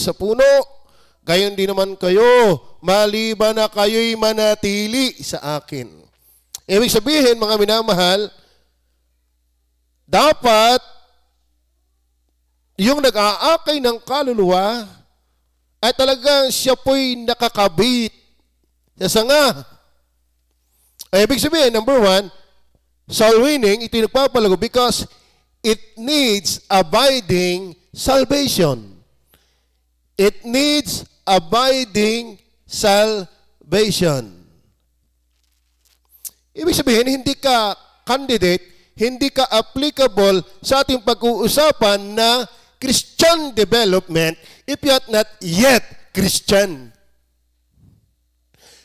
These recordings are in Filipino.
sa puno, gayon din naman kayo, maliban na kayo'y manatili sa akin. Ibig sabihin, mga minamahal, dapat yung nag-aakay ng kaluluwa ay talagang siya po'y nakakabit sa sanga. Ibig sabihin, number one, soul winning, ito yung nagpapalago because it needs abiding salvation. It needs abiding salvation. Ibig sabihin, hindi ka candidate, hindi ka applicable sa ating pag-uusapan na Christian development if you are not yet Christian.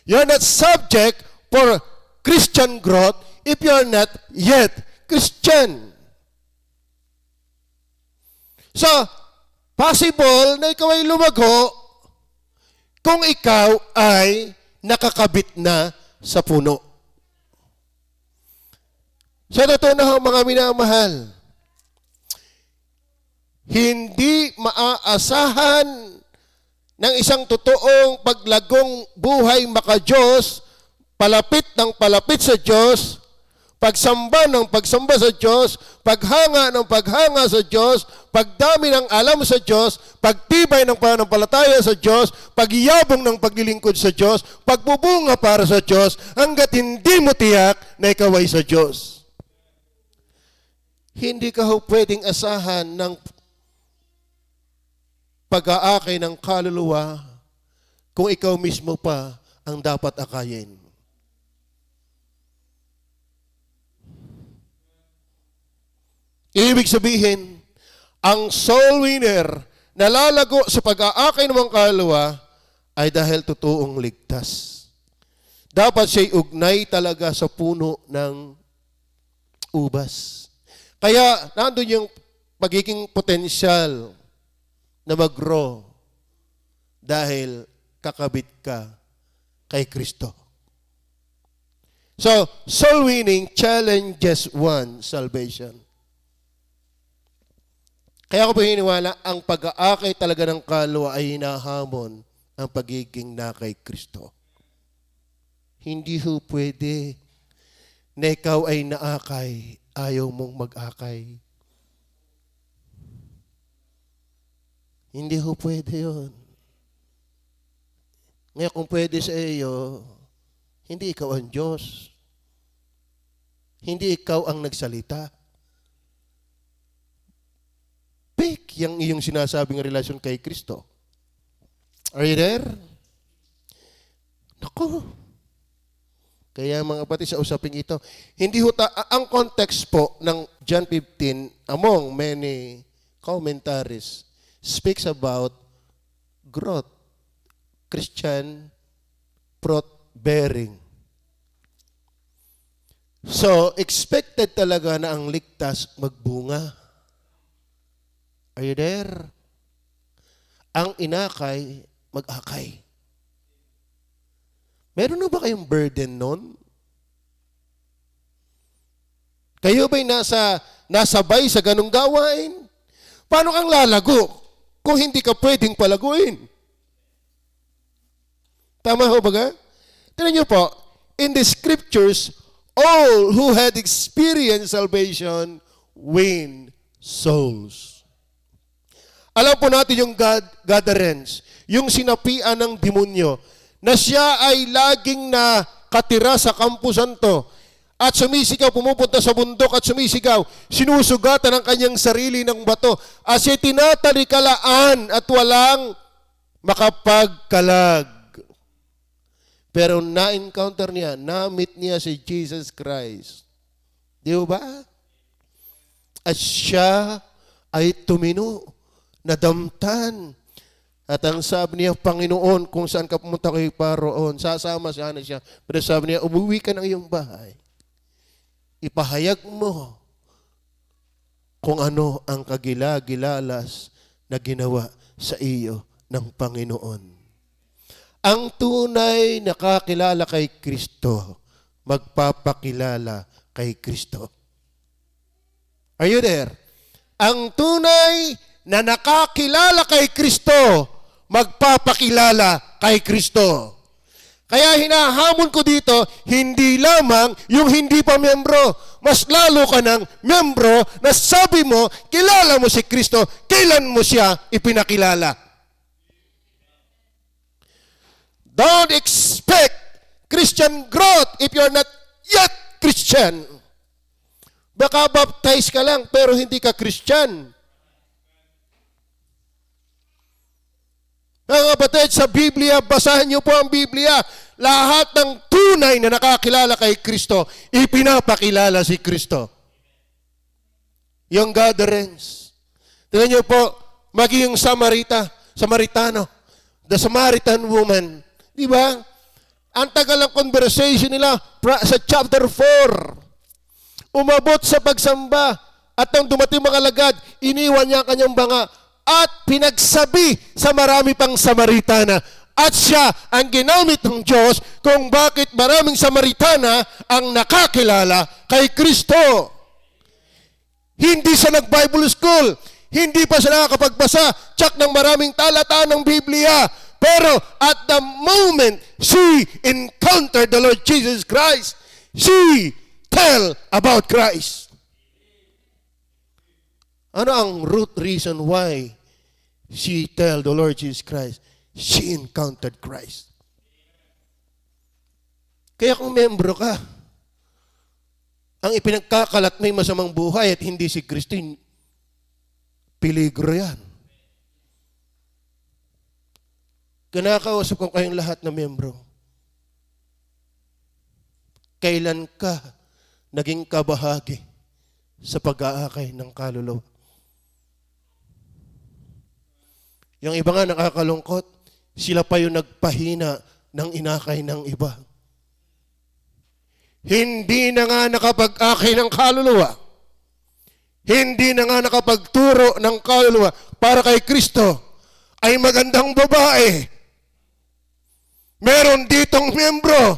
You are not subject for Christian growth if you are not yet Christian. So, possible na ikaw ay lumago kung ikaw ay nakakabit na sa puno. Sa totoo na mga minamahal, hindi maaasahan ng isang totoong paglagong buhay maka-Diyos, palapit ng palapit sa Diyos, pagsamba ng pagsamba sa Diyos, paghanga ng paghanga sa Diyos, pagdami ng alam sa Diyos, pagtibay ng pananampalataya sa Diyos, pagyabong ng paglilingkod sa Diyos, pagbubunga para sa Diyos, hanggat hindi mo tiyak na ikaw ay sa Diyos. Hindi ka pwedeng asahan ng pag-aakay ng kaluluwa kung ikaw mismo pa ang dapat akayin. Ibig sabihin, ang soul winner na lalago sa pag-aakay ng mga kaluluwa ay dahil totoong ligtas. Dapat siya'y ugnay talaga sa puno ng ubas. Kaya nandun yung pagiging potensyal na mag-grow dahil kakabit ka kay Kristo. So, soul winning challenges one, salvation. Kaya ako po hiniwala, ang pag-aakay talaga ng kaluluwa ay hinahamon ang pagiging na kay Kristo. Hindi ho pwede na ikaw ay naakay, ayaw mong mag-akay. Hindi ho pwede yun. Ngayon kung pwede sa iyo, hindi ikaw ang Diyos. Hindi ikaw ang nagsalita. Fake yung iyong sinasabing relasyon kay Kristo. Are you there? Naku. Kaya mga kapatid, sa usaping ito, hindi ho ang context po ng John 15 among many commentaries speaks about growth, Christian fruit bearing. So, expected talaga na ang ligtas magbunga. Are you there? Ang inakay, mag-akay. Meron na ba kayong burden nun? Kayo ba'y nasabay sa ganung gawain? Paano kang lalago kung hindi ka pwedeng palaguin? Tama ho ba? Tignan niyo po, in the scriptures, all who had experienced salvation win souls. Alam po natin yung gatherings, yung sinapian ng demonyo, na siya ay laging nakatira sa kampusan to at sumisigaw, pumupunta sa bundok at sumisigaw, sinusugatan ang kanyang sarili ng bato at siya tinatalikalaan at walang makapagkalag. Pero na-encounter niya, na-meet niya si Jesus Christ. Di ba? At siya ay tumino, nadamtan. At ang sabi niya, Panginoon, kung saan ka pumunta kay Paroon, sasama sana siya. Pero sabi niya, umuwi ka ng iyong bahay. Ipahayag mo kung ano ang kagilagilalas na ginawa sa iyo ng Panginoon. Ang tunay nakakilala kay Kristo, magpapakilala kay Kristo. Are you there? Ang tunay na nakakilala kay Kristo, magpapakilala kay Kristo. Kaya hinahamon ko dito, hindi lamang yung hindi pa miyembro. Mas lalo ka ng miyembro na sabi mo, kilala mo si Kristo, kailan mo siya ipinakilala. Don't expect Christian growth if you're not yet Christian. Baka baptize ka lang pero hindi ka Christian. Mga kapatid, sa Biblia, basahin niyo po ang Biblia. Lahat ng tunay na nakakilala kay Kristo, ipinapakilala si Kristo. Yung gatherings. Tingnan niyo po, maging yung Samaritano, the Samaritan woman. Di ba? Ang tagal ng conversation nila sa chapter 4. Umabot sa pagsamba at nang dumating mga alagad, iniwan niya ang kanyang banga at pinagsabi sa marami pang Samaritana. At siya ang ginamit ng Diyos kung bakit maraming Samaritana ang nakakilala kay Kristo. Hindi siya nag-Bible school. Hindi pa siya nakakapagbasa tsak ng maraming talata ng Biblia. Pero at the moment she encountered the Lord Jesus Christ, she tell about Christ. Ano ang root reason why she tell the Lord Jesus Christ? She encountered Christ. Kaya kung membro ka, ang ipinagkakalat may masamang buhay at hindi si Kristo, peligro yan. Kinakausap ko kayong lahat na membro. Kailan ka naging kabahagi sa pag-aakay ng kaluluwa? Yung iba nga nakakalungkot, sila pa yung nagpahina ng inakay ng iba. Hindi na nga nakapag-akay ng kaluluwa. Hindi na nga nakapagturo ng kaluluwa para kay Kristo ay magandang babae. Meron ditong miyembro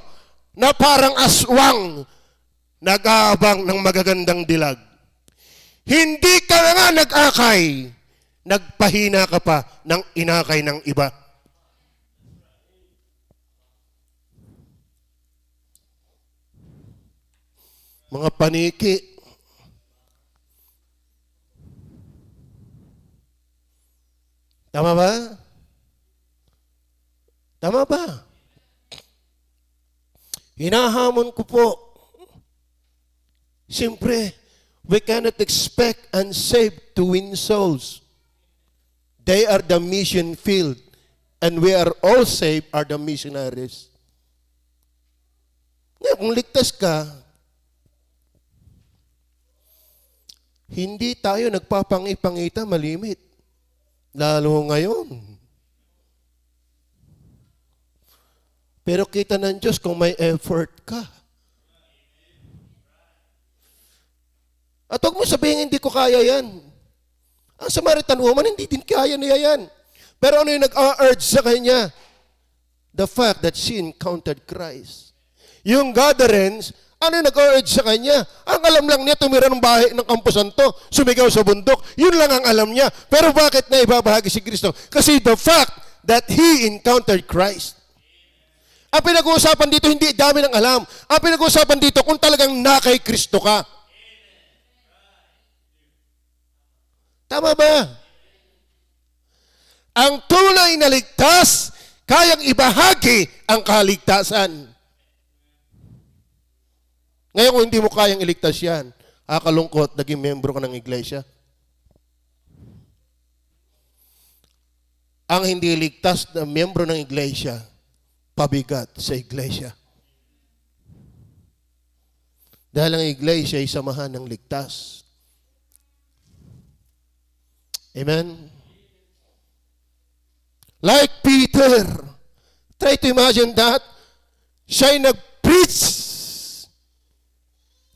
na parang aswang nag-aabang ng magagandang dilag. Hindi ka na nga nag-akay. Nagpahina ka pa ng inakay ng iba. Mga paniki. Tama ba? Tama ba? Hinahamon ko po. Siyempre, we cannot expect unsaved to win souls. They are the mission field. And we are all saved are the missionaries. Ngayon, kung ligtas ka, hindi tayo nagpapangipangita malimit. Lalo ngayon. Pero kita ng Diyos kung may effort ka. At huwag mo sabihin, hindi ko kaya yan. Ang Samaritan woman, hindi din kaya niya yan. Pero ano yung nag-urge sa kanya? The fact that she encountered Christ. Yung gatherings, ano yung nag-urge sa kanya? Ang alam lang niya, tumira ng bahay ng kampusan to, sumigaw sa bundok. Yun lang ang alam niya. Pero bakit na ibabahagi si Kristo? Kasi the fact that he encountered Christ. Ang pinag-uusapan dito, hindi dami ng alam. Ang pinag-uusapan dito, kung talagang na kay Kristo ka. Tama ba? Ang tunay na ligtas, kayang ibahagi ang kaligtasan. Ngayon kung hindi mo kayang iligtas yan, kakalungkot, naging membro ka ng iglesia. Ang hindi ligtas na membro ng iglesia, pabigat sa iglesia. Dahil ang iglesia ay samahan ng ligtas. Amen? Like Peter, try to imagine that, siya'y nag-preach.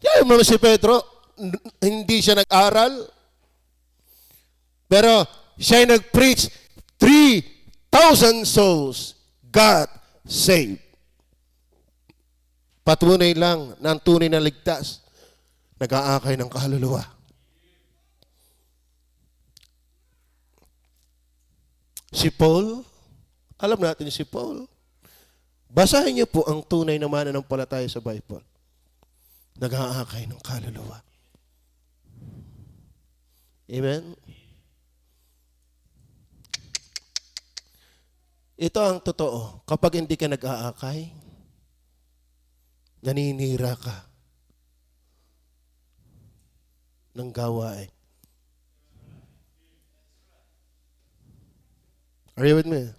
Kaya mo si Pedro, hindi siya nag-aral. Pero siya'y nag-preach, 3,000 souls got saved. Patunay lang na ang tunay na ligtas, nag-aakay ng kaluluwa. Si Paul, Alam natin si Paul. Basahin niyo po ang tunay na mananampalataya sa Bible. Nag-aakay ng kaluluwa. Amen? Ito ang totoo. Kapag hindi ka nag-aakay, naninira ka ng gawain. Are you with me?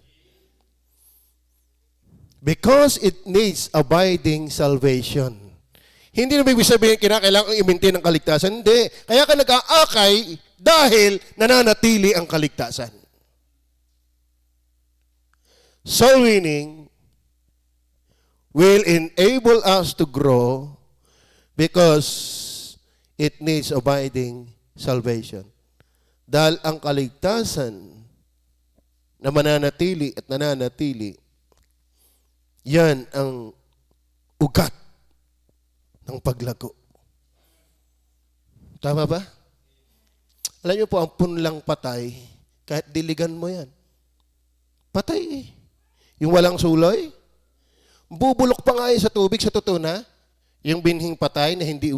Because it needs abiding salvation. Hindi na ibig sabihin kinakailangan i-maintain ang kaligtasan. Hindi. Kaya ka nag-aakay dahil nananatili ang kaligtasan. Soul winning will enable us to grow because it needs abiding salvation. Dahil ang kaligtasan na mananatili at nananatili, yan ang ugat ng paglago. Tama ba? Alam niyo po, ang punlang patay, kahit diligan mo yan, patay eh. Yung walang suloy, bubulok pa nga sa tubig, sa totoo na, yung binhing patay na hindi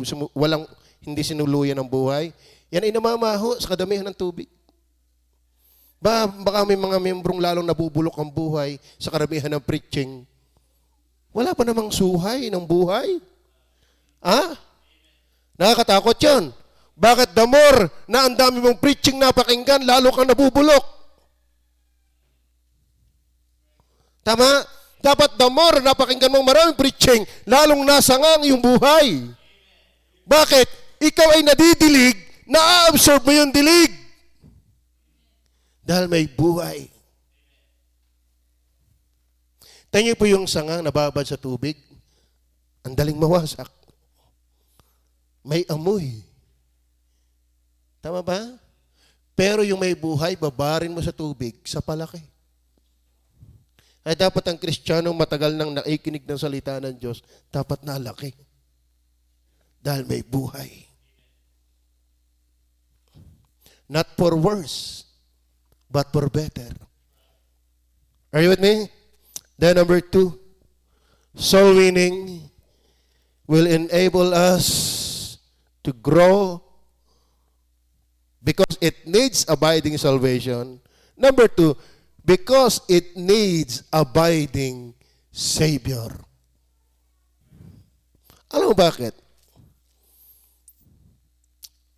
sinuluyan ng buhay, yan ay namamaho sa kadamihan ng tubig. Baka may mga membrong lalong nabubulok ang buhay sa karamihan ng preaching. Wala pa namang suhay ng buhay. Nakakatakot yun. Bakit the more na ang dami mong preaching napakinggan, lalo kang nabubulok? Tama? Dapat the more napakinggan mong maraming preaching, lalong nasangang yung buhay. Bakit? Ikaw ay nadidilig, na-absorb mo yung dilig. Dahil may buhay. Tingnan po yung sangang nababad sa tubig. Ang daling mawasak. May amoy. Tama ba? Pero yung may buhay, babarin mo sa tubig, sa palaki. Ay dapat ang Kristiyano matagal nang nakikinig ng salita ng Diyos, dapat nalaki. Dahil may buhay. Not for worse, but for better. Are you with me? Then number 2, soul winning will enable us to grow because it needs abiding salvation. Number 2, because it needs abiding Savior. Alam mo bakit?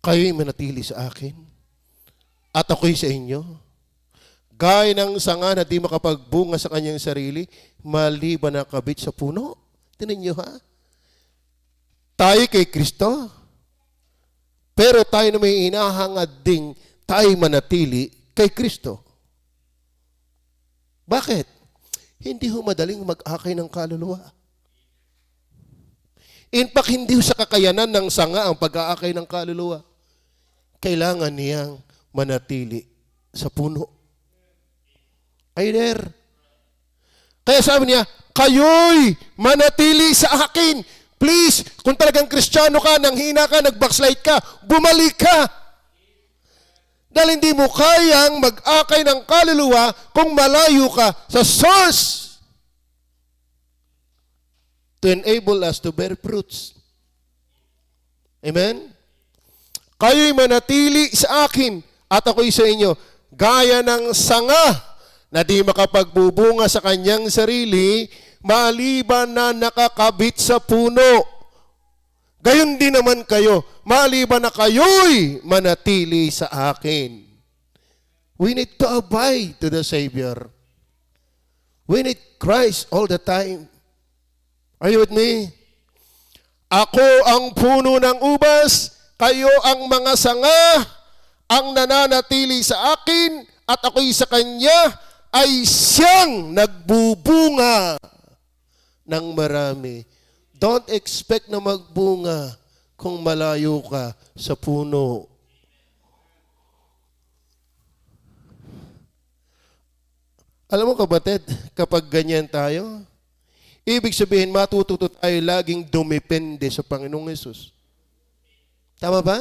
Kayo'y manatili sa akin at ako'y sa inyo. Gaya ng sanga na di makapagbunga sa kanyang sarili, maliban na kabit sa puno. Tinan niyo ha? Tayo kay Kristo, pero tayo na may inahangad ding tayo manatili kay Kristo. Bakit? Hindi ho madaling mag-akay ng kaluluwa. In fact, hindi ho sa kakayanan ng sanga ang pag-aakay ng kaluluwa. Kailangan niyang manatili sa puno. Ay there. Kaya sabi niya, kayo'y manatili sa akin. Please, kung talagang Kristiyano ka, nanghina ka, nag-backslide ka, bumalik ka. Dahil hindi mo kayang mag-akay ng kaluluwa kung malayo ka sa source to enable us to bear fruits. Amen? Kayo'y manatili sa akin at ako'y sa inyo, gaya ng sanga na di makapagbubunga sa kanyang sarili, maliban na nakakabit sa puno. Gayon din naman kayo, maliban na kayo'y manatili sa akin. We need to abide to the Savior. We need Christ all the time. Are you with me? Ako ang puno ng ubas, kayo ang mga sanga, ang nananatili sa akin, at ako'y sa Kanya, ay siyang nagbubunga ng marami. Don't expect na magbunga kung malayo ka sa puno. Alam mo kapatid, kapag ganyan tayo, ibig sabihin matututo tayo laging dumepende sa Panginoong Hesus. Tama ba?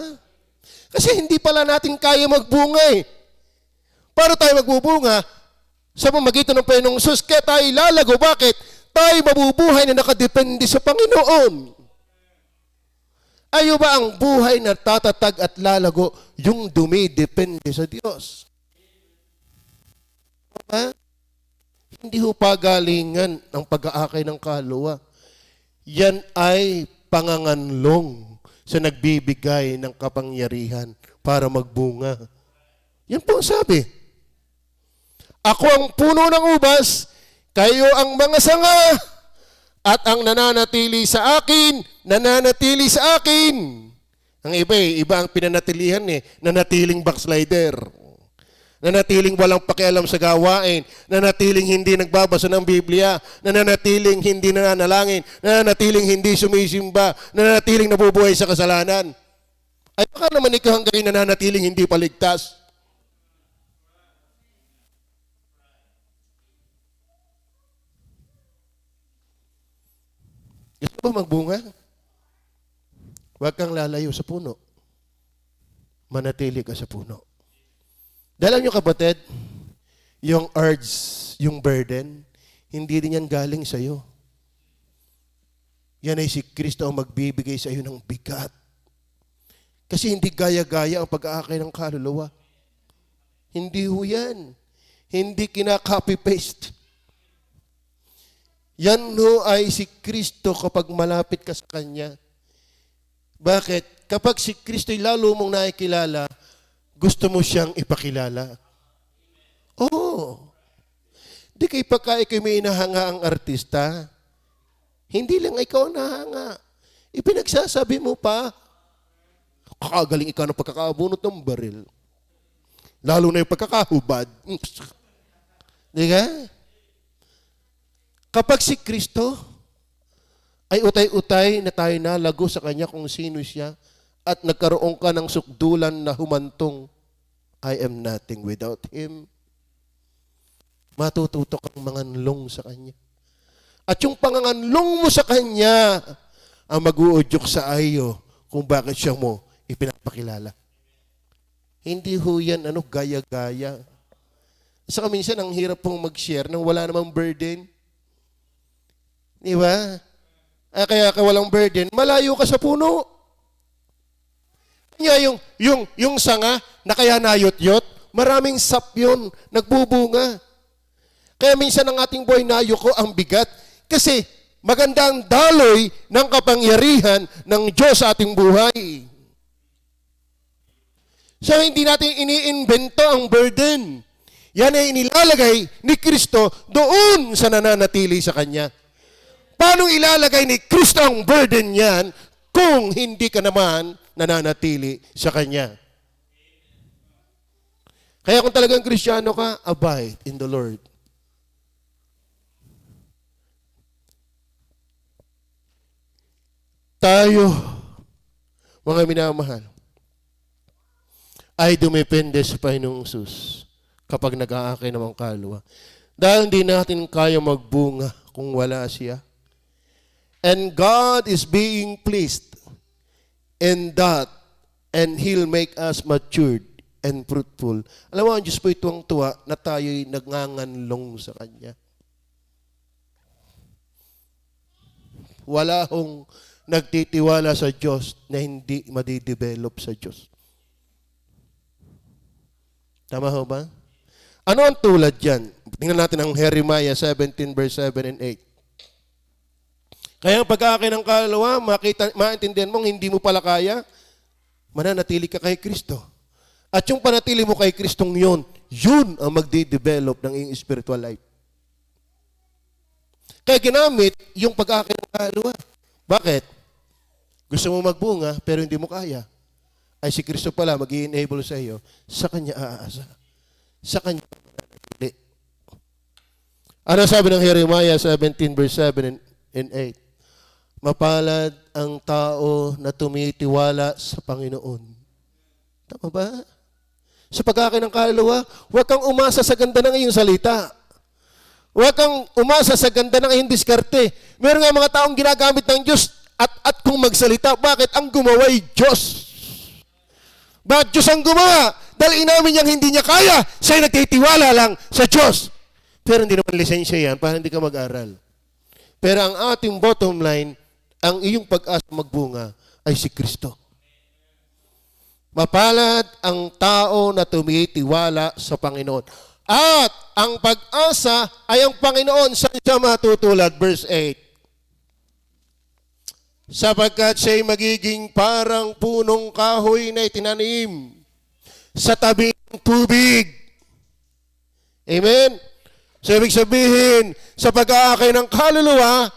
Kasi hindi pala natin kaya magbunga eh. Paano tayo magbubunga? Sa pamagitan ng Panginoong Hesus, kaya tayo lalago. Bakit? Tayo mabubuhay na nakadepende sa Panginoon. Ayo ba ang buhay na tatatag at lalago, yung dumidepende sa Diyos? Ha? Hindi ho pagalingan ang pag-aakay ng kaluluwa. Yan ay panganganlong sa nagbibigay ng kapangyarihan para magbunga. Yan po ang sabi. Ako ang puno ng ubas, kayo ang mga sanga, at ang nananatili sa akin, nananatili sa akin. Ang iba ang pinanatilihan nanatiling backslider. Nanatiling walang pakialam sa gawain, nanatiling hindi nagbabasa ng Biblia, nanatiling hindi nananalangin, nanatiling hindi sumisimba, nanatiling nabubuhay sa kasalanan. Ay baka naman ikaw hanggang nananatiling hindi paligtas. Gusto ba magbunga? Huwag kang lalayo sa puno. Manatili ka sa puno. Dahil alam nyo kapatid, yung urge, yung burden, hindi din yan galing sa iyo. Yan ay si Kristo ang magbibigay sa iyo ng bigat. Kasi hindi gaya-gaya ang pag-aakay ng kaluluwa. Hindi ho yan. Hindi kinaka-copy-paste. Yan ho ay si Kristo kapag malapit ka sa Kanya. Bakit? Kapag si Kristo ay lalo mong nakikilala, gusto mo siyang ipakilala. Oo. Di kay pagka ikaw may inahanga ang artista, hindi lang ikaw nahanga. Ipinagsasabi mo pa, kakagaling ikaw ng pagkakabunot ng baril. Lalo na yung pagkakahubad. Di ka? Kapag si Kristo ay utay-utay na tayo nalago sa Kanya kung sino siya, at nagkaroon ka ng sukdulan na humantong, I am nothing without Him. Matututo kang manganlong sa Kanya. At yung panganganlong mo sa Kanya, ang mag-uudyok sa iyo kung bakit siya mo ipinapakilala. Hindi ho yan, gaya-gaya. Saka minsan, ang hirap pong mag-share nang wala namang burden. Di ba? Kaya ka walang burden, malayo ka sa puno. Kaya yung sanga na kaya nayot-yot, maraming sap yun, nagbubunga. Kaya minsan ang ating buhay nayoko ang bigat kasi maganda ang daloy ng kapangyarihan ng Diyos sa ating buhay. So hindi natin iniimbento ang burden. Yan ay inilalagay ni Kristo doon sa nananatili sa Kanya. Paano ilalagay ni Kristo ang burden yan kung hindi ka naman nananatili sa Kanya? Kaya kung talagang Kristiyano ka, abide in the Lord. Tayo, mga minamahal, ay dumepende sa Panginoong Hesus kapag nag-aakay ng kaluluwa. Dahil hindi natin kaya magbunga kung wala siya. And God is being pleased in that, and He'll make us matured and fruitful. Alam mo, ang Diyos po itong tuwa na tayo'y nagnganganlong sa Kanya. Wala hong nagtitiwala sa Diyos na hindi madidevelop sa Diyos. Tama ho ba? Ano ang tulad yan? Tingnan natin ang Jeremiah 17 verse 7 and 8. Kaya ang pag-aakay ng kaluluwa, maintindihan mong hindi mo pala kaya, mananatili ka kay Kristo. At yung panatili mo kay Kristong yun ang magde-develop ng iyong spiritual life. Kaya ginamit yung pag-aakay ng kaluluwa. Bakit? Gusto mo magbunga, pero hindi mo kaya. Ay si Kristo pala mag-i-enable sa iyo, sa Kanya aasa. Sa Kanya mananatili. Ano sabi ng Jeremiah 17 verse 7 and 8? Mapalad ang tao na tumitiwala sa Panginoon. Tama ba? Sa pag-aakay ng kaluluwa, huwag kang umasa sa ganda ng iyong salita. Huwag kang umasa sa ganda ng iyong diskarte. Meron nga mga taong ginagamit ng Diyos at kung magsalita, bakit? Ang gumawa ay Diyos. Bakit Diyos ang gumawa? Dahil inamin niyang hindi niya kaya, siya'y nagtitiwala lang sa Diyos. Pero hindi naman lisensya yan para hindi ka mag-aral. Pero ang ating bottom line, ang iyong pag-asa magbunga ay si Kristo. Mapalad ang tao na tumitiwala sa Panginoon. At ang pag-asa ay ang Panginoon. Saan siya matutulad? Verse 8. Sapagkat siya'y magiging parang punong kahoy na itinanim sa tabi ng tubig. Amen? So, ibig sabihin, sa pag-aakay ng kaluluwa,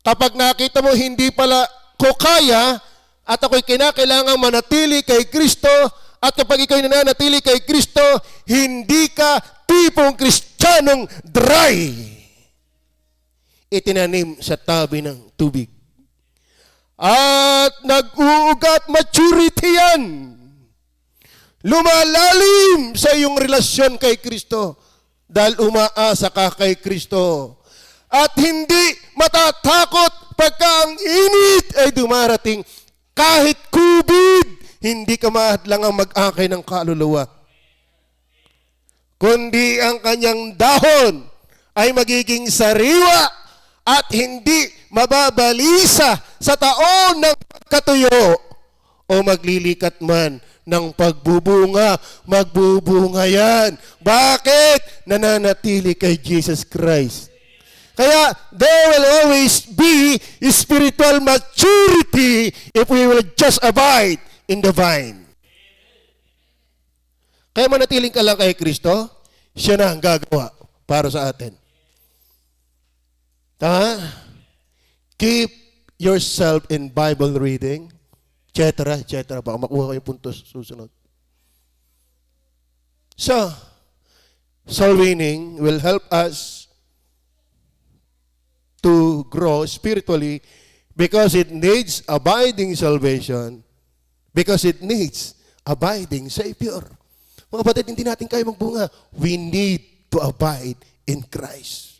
kapag nakita mo hindi pala ko kaya, at ako'y kinakailangan manatili kay Kristo, at kapag ikaw'y nananatili kay Kristo, hindi ka tipong Kristiyanong dry. Itinanim sa tabi ng tubig. At nag-uugat maturity yan. Lumalalim sa iyong relasyon kay Kristo dahil umaasa ka kay Kristo. At hindi matatakot pagka ang init ay dumarating. Kahit kubid, hindi ka mahadlangang mag-akay ng kaluluwa. Kundi ang kanyang dahon ay magiging sariwa at hindi mababalisa sa taon ng pagkatuyo o maglilikat man ng pagbubunga, magbubunga yan. Bakit? Nananatili kay Jesus Christ. Kaya, there will always be spiritual maturity if we will just abide in the vine. Kaya manatiling ka lang kay Kristo, siya na ang gagawa para sa atin. Keep yourself in Bible reading, etc., etc. Baka makuha ko yung punto susunod. So, soul winning will help us to grow spiritually because it needs abiding salvation, because it needs abiding Savior. Mga kapatid, hindi natin kaya magbunga. We need to abide in Christ.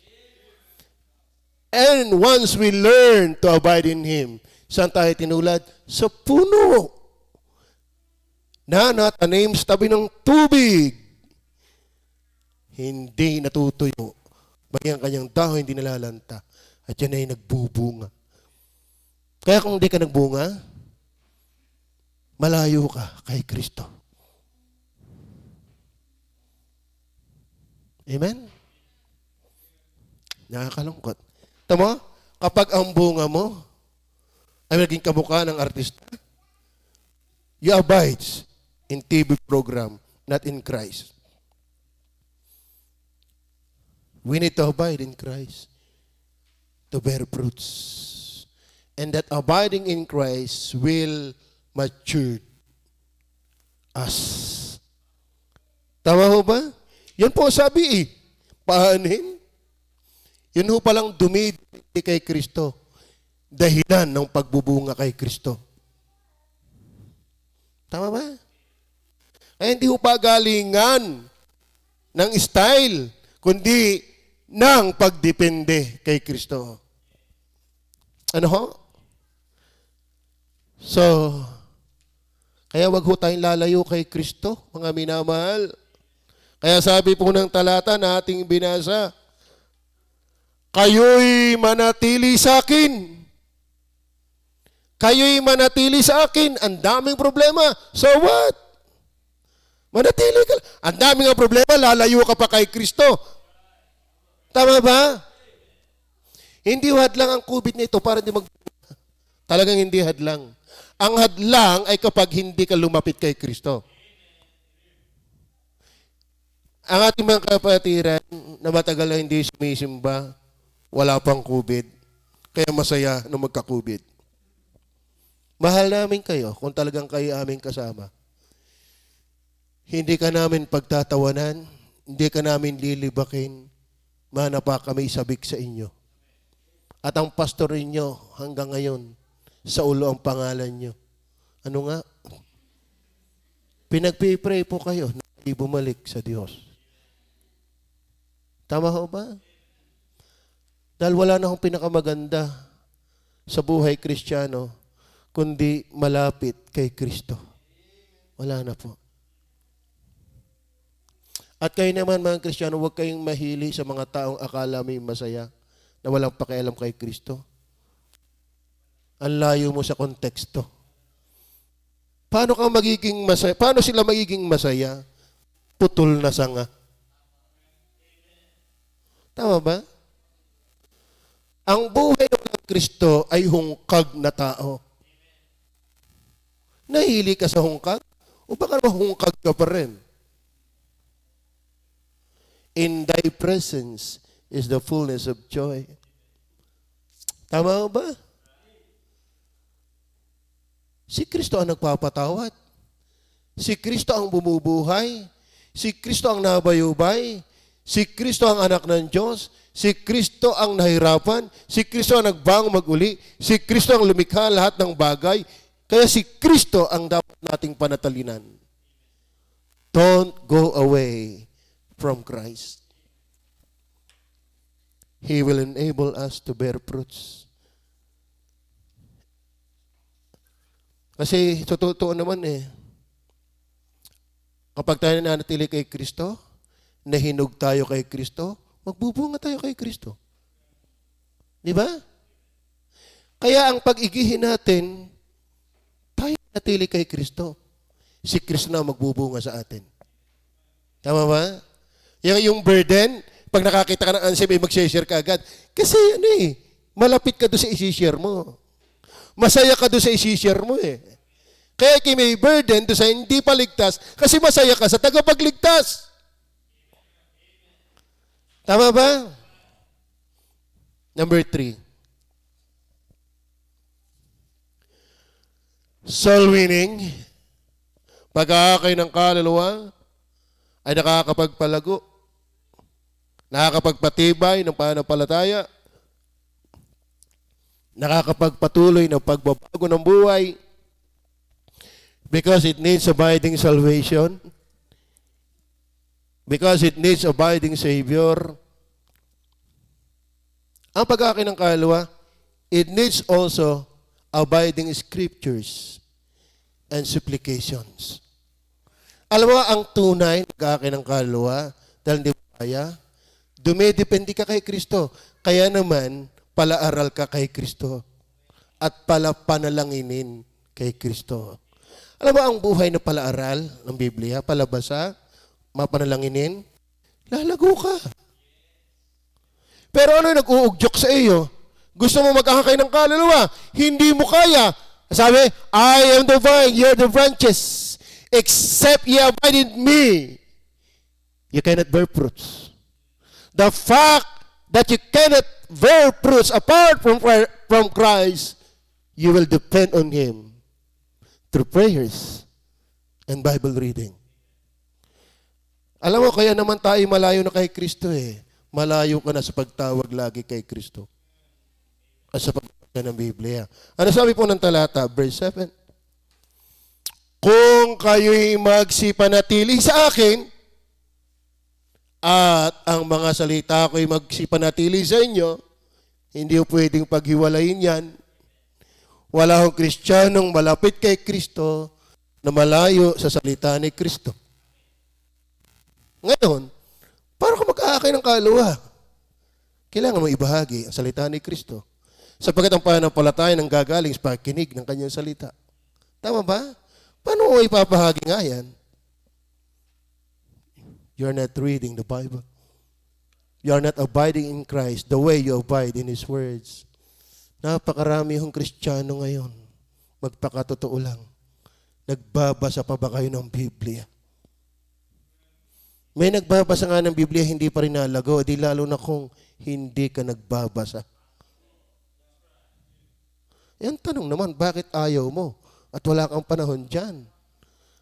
And once we learn to abide in Him, saan tayo tinulad? Sa puno na natanim sa tabi ng tubig. Hindi natutuyo. Bagay ang kanyang dahon hindi nalalanta. At yan ay nagbubunga. Kaya kung hindi ka nagbunga, malayo ka kay Kristo. Amen? Nakakalungkot. Tama? Kapag ang bunga mo ay naging kamukha ng artista, you abides in TV program, not in Christ. We need to abide in Christ to bear fruits. And that abiding in Christ will mature us. Tama ho ba? Yan po sabi paanin. Yun ho palang dumidikit kay Kristo. Dahilan ng pagbubunga kay Kristo. Tama ba? Ay hindi ho pagalingan ng style, kundi ng pagdepende kay Kristo. Ano ho? So, kaya wag ho tayong lalayo kay Kristo, mga minamahal. Kaya sabi po ng talata na ating binasa, kayo'y manatili sa akin. Kayo'y manatili sa akin. Ang daming problema. So what? Manatili ka. Ang daming problema, lalayo ka pa kay Kristo. Tama ba? Hindi hadlang ang COVID na ito para hindi talagang hindi hadlang. Ang hadlang ay kapag hindi ka lumapit kay Kristo. Ang ating mga kapatiran na matagal na hindi sumisimba, wala pang COVID, kaya masaya nung magka-COVID. Mahal namin kayo kung talagang kayo aming kasama. Hindi ka namin pagtatawanan, hindi ka namin lilibakin, mana pa kami sabik sa inyo. At ang pastor ninyo hanggang ngayon, sa ulo ang pangalan nyo. Ano nga? Pinagpipray po kayo na bumalik sa Diyos. Tama ho ba? Dahil wala na akong pinakamaganda sa buhay Kristiyano, kundi malapit kay Kristo. Wala na po. At kayo naman mga Kristiyano, huwag kayong mahili sa mga taong akala may masaya na walang pakialam kay Kristo. Ang layo mo sa konteksto. Paano ka magiging masaya? Paano sila magiging masaya? Putol na sanga. Tama ba? Ang buhay ng Kristo ay hungkag na tao. Nahili ka sa hungkag? O baka hungkag ka pa rin? In thy presence is the fullness of joy. Tama ba? Si Kristo ang nagpapatawad. Si Kristo ang bumubuhay. Si Kristo ang nabayubay. Si Kristo ang anak ng Diyos. Si Kristo ang nahirapan. Si Kristo ang nagbago maguli. Si Kristo ang lumikha lahat ng bagay. Kaya si Kristo ang dapat nating panatalinan. Don't go away from Christ. He will enable us to bear fruits. Kasi totoo naman kapag tayo nanatili kay Kristo, nahinog tayo kay Kristo, magbubunga tayo kay Kristo. Di ba? Kaya ang pag-igihin natin, tayo nanatili kay Kristo. Si Kristo na magbubunga sa atin. Tama ba? Yung burden, pag nakakita ka ng answer, mag-share ka agad. Kasi malapit ka doon sa isi-share mo. Masaya ka doon sa isi-share mo Kaya may burden doon sa hindi paligtas kasi masaya ka sa tagapagligtas. Tama ba? Number 3. Soul winning. Pag-aakay ng kaluluwa ay nakakapagpalago, nakakapagpatibay ng pananampalataya, nakakapagpatuloy ng pagbabago ng buhay because it needs abiding salvation, because it needs abiding Savior. Ang pag-aakay ng kaluluwa, it needs also abiding scriptures and supplications. Alam mo, ang tunay pag-aakay ng kaluluwa, dahil hindi mo kaya, dumidepende ka kay Kristo. Kaya naman, palaaral ka kay Kristo at palapanalanginin kay Kristo. Alam mo, ang buhay na palaaral ng Biblia, palabasa, mapanalanginin, lalago ka. Pero ano yung nag-uugyok sa iyo? Gusto mo mag-ahakay ng kaluluwa, hindi mo kaya. Sabi, I am the vine, you are the branches. Except ye abide in me, you cannot bear fruits. The fact that you cannot bear fruits apart from Christ, you will depend on Him through prayers and Bible reading. Alam mo, kaya naman tayo malayo na kay Kristo Malayo ka na sa pagtawag lagi kay Kristo. At sa pagbasa ng Biblia. Ano sabi po ng talata? Verse 7. Kung kayo'y magsipanatili sa akin, at ang mga salita ko'y magsipanatili sa inyo, hindi po pwedeng paghiwalayin yan. Wala akong Kristiyanong malapit kay Kristo na malayo sa salita ni Kristo. Ngayon, para ka mag-aakay ng kaluluwa, kailangan mo ibahagi ang salita ni Kristo. Sapagkat ang pananampalataya nang gagaling sa pakikinig ng kanyang salita. Tama ba? Paano mo ipapahagi nga yan? You're not reading the Bible. You're not abiding in Christ the way you abide in His words. Napakarami hong Kristiyano ngayon. Magpakatotoo lang. Nagbabasa pa ba kayo ng Biblia? May nagbabasa nga ng Biblia, hindi pa rin nalago. Di lalo na kung hindi ka nagbabasa. Yan tanong naman, bakit ayaw mo? At wala kang panahon dyan.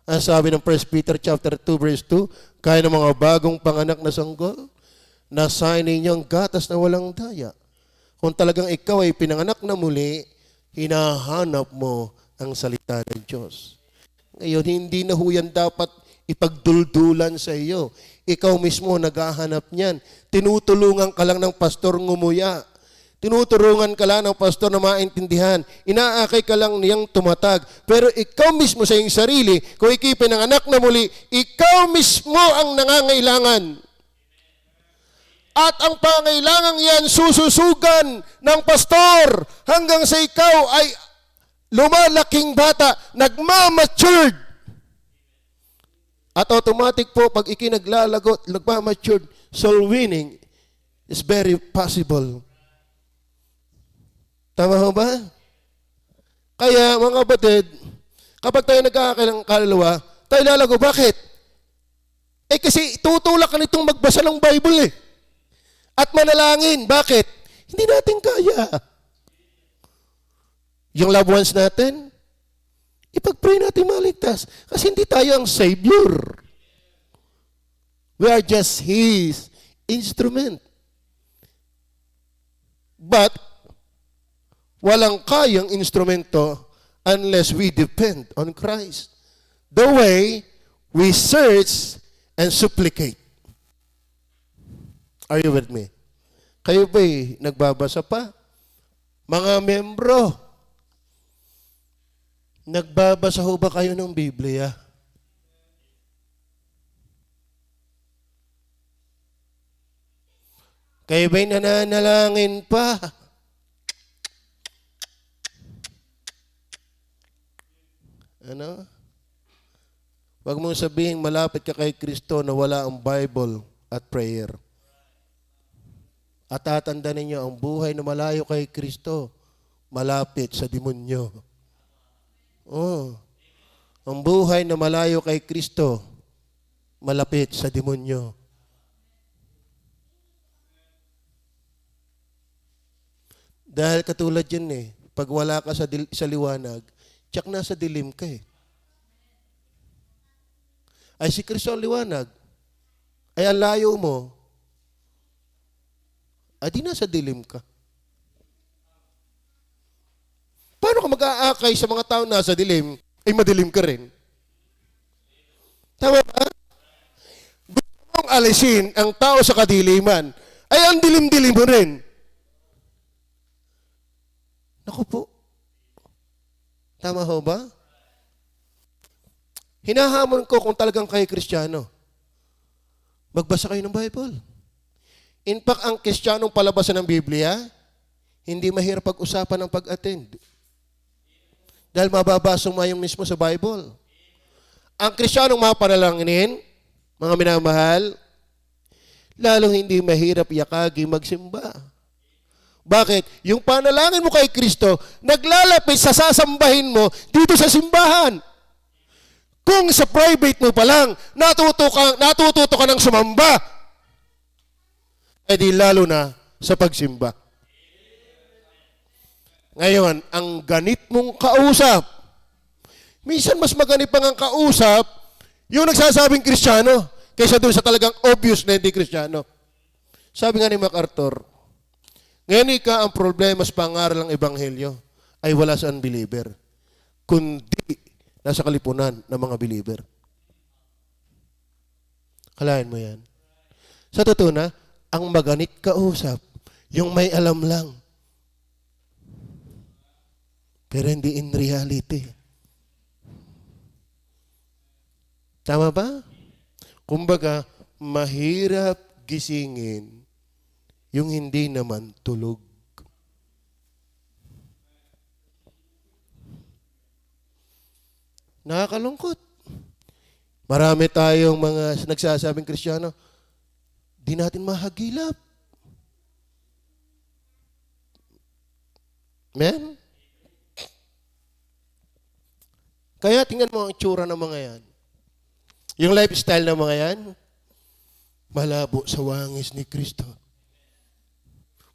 Ang sabi ng 1 Peter chapter 2 verse 2, kaya ng mga bagong panganak na sanggol, nasayin ninyo ang gatas na walang daya. Kung talagang ikaw ay pinanganak na muli, hinahanap mo ang salita ng Diyos. Ngayon, hindi na huyan dapat ipagduldulan sa iyo. Ikaw mismo naghahanap niyan. Tinutulungan ka lang ng pastor ngumuya. Tinuturungan ka lang ng pastor na maintindihan. Inaakay ka lang niyang tumatag. Pero ikaw mismo sa iyong sarili, kung ikipin ng anak na muli, ikaw mismo ang nangangailangan. At ang pangailangan yan, sususugan ng pastor hanggang sa ikaw ay lumalaking bata, nagmamatured. At automatic po, pag ikinaglalagot, nagmamatured, soul winning is very possible. Tama ho ba? Kaya mga batid, kapag tayo nagkakakilang kaluluwa, tayo lalago. Bakit? Kasi tutulak ka nitong magbasa ng Bible At manalangin. Bakit? Hindi natin kaya. Yung loved ones natin, ipag-pray natin maligtas. Kasi hindi tayo ang Savior. We are just His instrument. But, walang kayang instrumento unless we depend on Christ. The way we search and supplicate. Are you with me? Kayo ba'y nagbabasa pa? Mga membro, nagbabasa ho ba kayo ng Biblia? Kayo ba'y nananalangin pa? Ano? Huwag mong sabihin malapit ka kay Kristo na wala ang Bible at prayer. At tatandaan ninyo, ang buhay na malayo kay Kristo, malapit sa demonyo. Oh. Ang buhay na malayo kay Kristo, malapit sa demonyo. Dahil katulad yan pag wala ka sa liwanag, tsak nasa dilim ka Ay si Kristo ang liwanag. Ay ang layo mo, di nasa dilim ka. Paano ka mag-aakay sa mga tao nasa dilim, ay madilim ka rin? Tama ba? Gusto mong alisin ang tao sa kadiliman, ay ang dilim-dilim mo rin. Naku po. Tama ho ba? Hinahamon ko kung talagang kayo Kristiyano. Magbasa kayo ng Bible. In fact, ang Kristiyanong palabasan ng Biblia, hindi mahirap pag-usapan ng pag-attend. Dahil mababasong mo yung mismo sa Bible. Ang Kristiyanong mapanalangin, mga minamahal, lalong hindi mahirap yakagi magsimba. Bakit? Yung panalangin mo kay Kristo, naglalapit sa sasambahin mo dito sa simbahan. Kung sa private mo pa lang, natututo ka ng sumamba, di lalo na sa pagsimba. Ngayon, ang ganit mong kausap, minsan mas maganit pang ang kausap, yung nagsasabing Kristiyano, kaysa doon sa talagang obvious na hindi Kristiyano. Sabi nga ni MacArthur, ngayon ang problema sa pangaral ng Ebanghelyo ay wala sa unbeliever, kundi nasa kalipunan ng mga believer. Kalahin mo yan. Sa totoo na, ang maganit kausap, yung may alam lang. Pero hindi in reality. Tama ba? Kumbaga, mahirap gisingin yung hindi naman tulog. Nakakalungkot. Marami tayong mga nagsasabing Kristiyano, di natin mahagilap. Amen? Kaya tingnan mo ang itsura ng mga yan. Yung lifestyle ng mga yan, malabo sa wangis ni Kristo.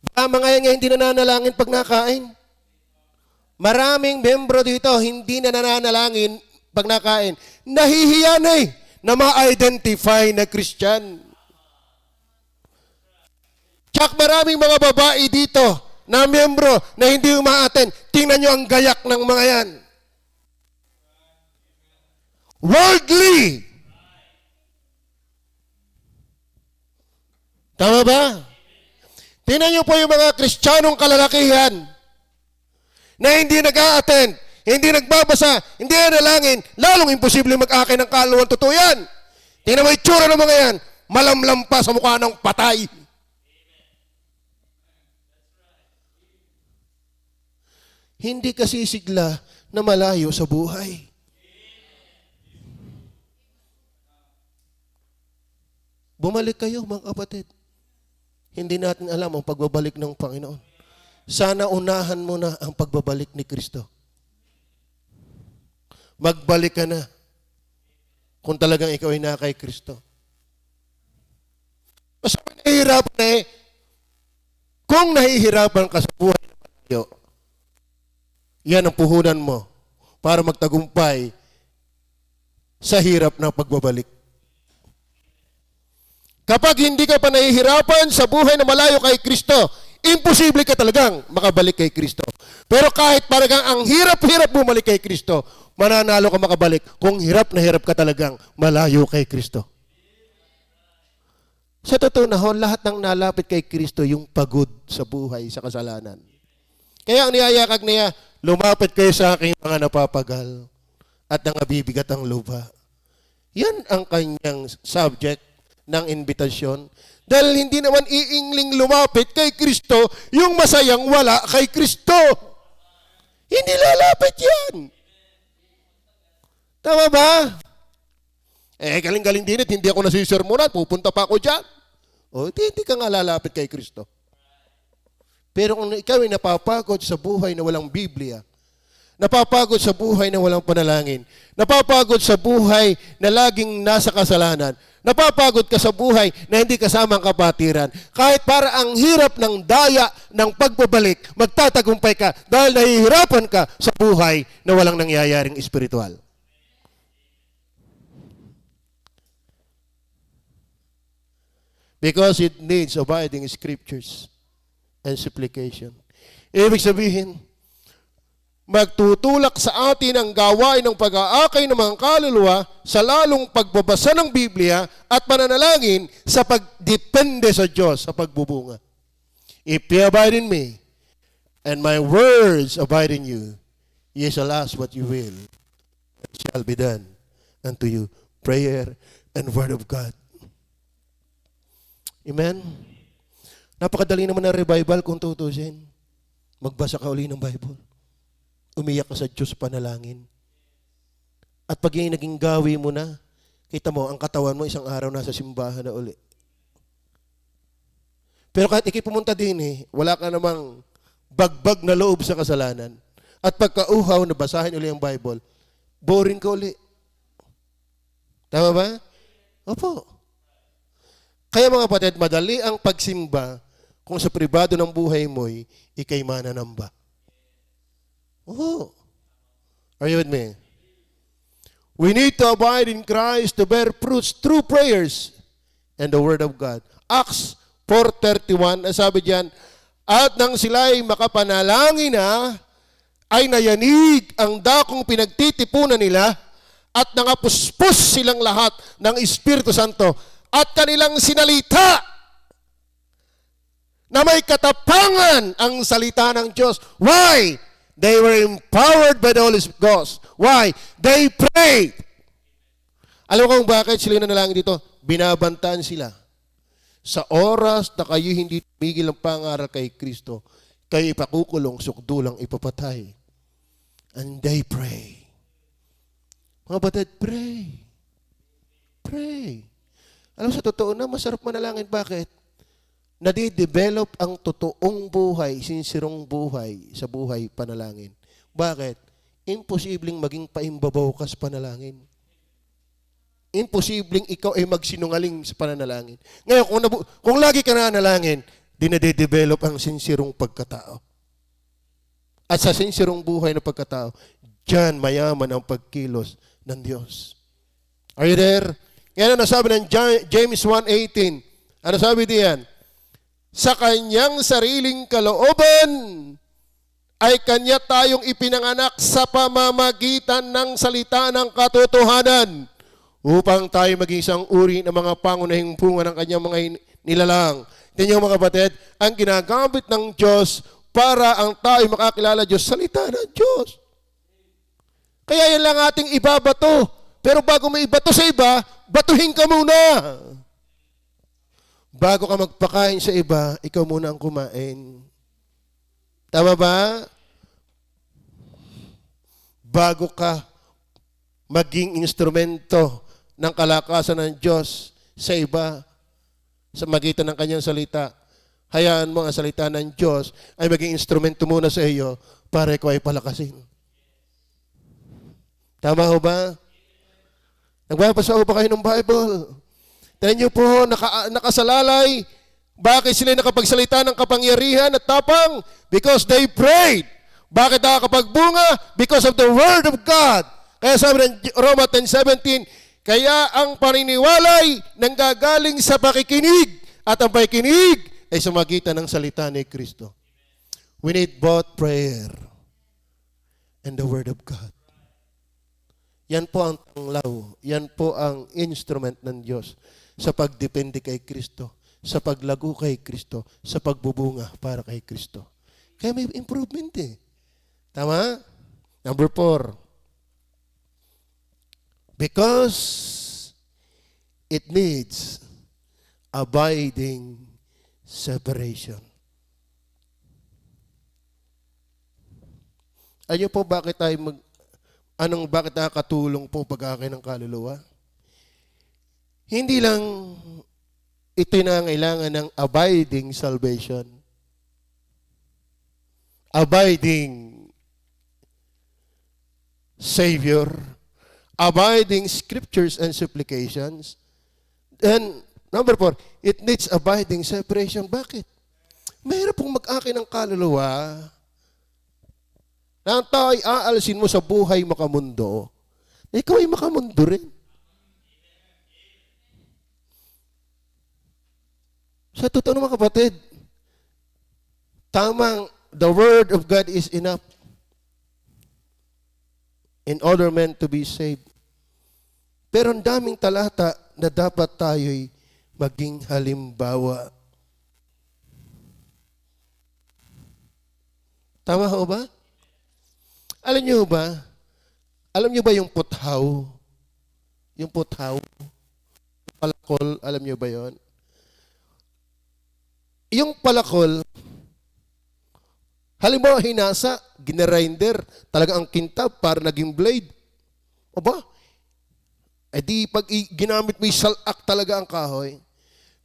Baka mga yan nga hindi nananalangin pag nakain. Maraming membro dito hindi na nananalangin pag nakain. Nahihiya na ma-identify na Christian. Tsak maraming mga babae dito na membro na hindi umaaten. Tingnan nyo ang gayak ng mga yan. Worldly. Tama ba? Tingnan niyo po yung mga Kristiyanong kalalakihan na hindi nag-a-attend, hindi nagbabasa, hindi nanalangin, lalong imposible mag-akin ng kaluluwang totoo yan. Tingnan mo yung itsura ng mga yan, malamlam pa sa mukha ng patay. Hindi kasi sigla na malayo sa buhay. Bumalik kayo mga kapatid. Hindi natin alam ang pagbabalik ng Panginoon. Sana unahan mo na ang pagbabalik ni Kristo. Magbalik ka na kung talagang ikaw ay na kay Kristo. Mas nahihirapan na eh. Kung nahihirapan ka sa buhay na malayo, yan ang puhunan mo para magtagumpay sa hirap ng pagbabalik. Kapag hindi ka pa nahihirapan sa buhay na malayo kay Kristo, imposible ka talagang makabalik kay Kristo. Pero kahit parang ang hirap-hirap bumalik kay Kristo, mananalo ka makabalik kung hirap na hirap ka talagang malayo kay Kristo. Sa totoo na ho, lahat ng nalapit kay Kristo yung pagod sa buhay, sa kasalanan. Kaya ang niyayakag niya, lumapit kayo sa aking mga napapagal at nangabibigat ang lupa. Yan ang kanyang subject ng invitasyon. Dahil hindi naman iingling lumapit kay Kristo yung masayang wala kay Kristo. Hindi lalapit yan. Tama ba? Galing-galing din at hindi ako nasisermonan, pupunta pa ako dyan. Hindi ka nga lalapit kay Kristo. Pero kung ikaw ay napapagod sa buhay na walang Biblia, napapagod sa buhay na walang panalangin, napapagod sa buhay na laging nasa kasalanan, napapagod ka sa buhay na hindi kasama ang kapatiran, kahit para ang hirap ng daya ng pagbabalik, magtatagumpay ka dahil nahihirapan ka sa buhay na walang nangyayaring espiritual. Because it needs abiding scriptures and supplication. Ibig sabihin, magtutulak sa atin ang gawain ng pag-aakay ng mga kaluluwa sa lalong pagbabasa ng Biblia at pananalangin sa pagdepende sa Diyos sa pagbubunga. If you abide in me, and my words abide in you, ye shall ask what you will, and it shall be done unto you. Prayer and word of God. Amen? Napakadali naman ng revival kung tutusin. Magbasa ka uli ng Bible. Umiyak ka sa Diyos panalangin. At pag yung naging gawi mo na, kita mo, ang katawan mo isang araw nasa simbahan na uli. Pero kahit pumunta din wala ka namang bagbag na loob sa kasalanan. At pagkauhaw na basahin uli ang Bible, boring ka uli. Tama ba? Opo. Kaya mga kapatid, madali ang pagsimba kung sa pribado ng buhay mo'y ikay mananamba. Oh. Are you with me? We need to abide in Christ to bear fruits through prayers and the Word of God. Acts 4:31, sabi diyan, at nang sila'y makapanalangin na, ay nayanig ang dakong pinagtitipunan nila at nangapuspos silang lahat ng Espiritu Santo at kanilang sinalita na may katapangan ang salita ng Diyos. Why? They were empowered by the Holy Ghost. Why? They prayed. Alam mo kung bakit sila nanalangin dito? Binabantaan sila. Sa oras na kayo hindi tumigil ang pangaral kay Kristo, kayo ipakukulong, sukdulang ipapatay. And they pray. Mga batid, pray. Pray. Alam sa totoo na, masarap manalangin. Bakit? Nadidevelop ang totoong buhay, sinsirong buhay sa buhay panalangin. Bakit? Imposibleng maging paimbabaw ka sa panalangin. Imposibleng ikaw ay magsinungaling sa pananalangin. Ngayon, kung lagi ka nanalangin, dinade-develop ang sinsirong pagkatao. At sa sinsirong buhay na pagkatao, diyan mayaman ang pagkilos ng Diyos. Are you there? Yan ang nasabi ng James 1:18. Ano sabi diyan? Sa kanyang sariling kalooban ay kanya tayong ipinanganak sa pamamagitan ng salita ng katotohanan upang tayo maging isang uri ng mga pangunahing bunga ng kanyang mga nilalang. Tingnan niyo mga kapatid, ang ginagamit ng Diyos para ang tayo makakilala Diyos, salita ng Diyos. Kaya yan lang ating ibabato. Pero bago mo ibato sa iba, batuhin ka muna. Bago ka magpakain sa iba, ikaw muna ang kumain. Tama ba? Bago ka maging instrumento ng kalakasan ng Diyos sa iba, sa magitan ng kanyang salita, hayaan mo ang salita ng Diyos ay maging instrumento muna sa iyo para ikaw ay palakasin. Tama ho ba? Nagbabasa ho ba kayo ng Bible? Tingnan niyo po, nakasalalay. Bakit sila nakapagsalita ng kapangyarihan at tapang? Because they prayed. Bakit nakakapagbunga? Because of the Word of God. Kaya sabi ng Roma 10:17, kaya ang paniniwalay nanggagaling sa pakikinig at ang pakikinig ay sa magitan ng salita ni Kristo. We need both prayer and the Word of God. Yan po ang tanglaw. Yan po ang instrument ng Diyos sa pagdepende kay Kristo, sa paglago kay Kristo, sa pagbubunga para kay Kristo. Kaya may improvement eh. Tama? Number 4. Because it needs abiding separation. Ayo po bakit tayo bakit nakakatulong po pag-akin ng kaluluwa? Hindi lang ito nangailangan ng abiding salvation. Abiding Savior. Abiding scriptures and supplications. And number 4, it needs abiding separation. Bakit? Mahirap pong mag-akin ng kaluluwa na ang tao ay aalisin mo sa buhay makamundo, ikaw ay makamundo rin. Sa totoo mga kapatid, tamang, the Word of God is enough in order men to be saved. Pero ang daming talata na dapat tayo'y maging halimbawa. Tama ho ba? Alam niyo ba? Alam niyo ba yung puthaw? Yung puthaw? Palakol, alam niyo ba yon? Yung palakol, halimbawa hinasa, ginerinder, talaga ang kintab para naging blade. O ba? E di pag ginamit mo yung salak talaga ang kahoy.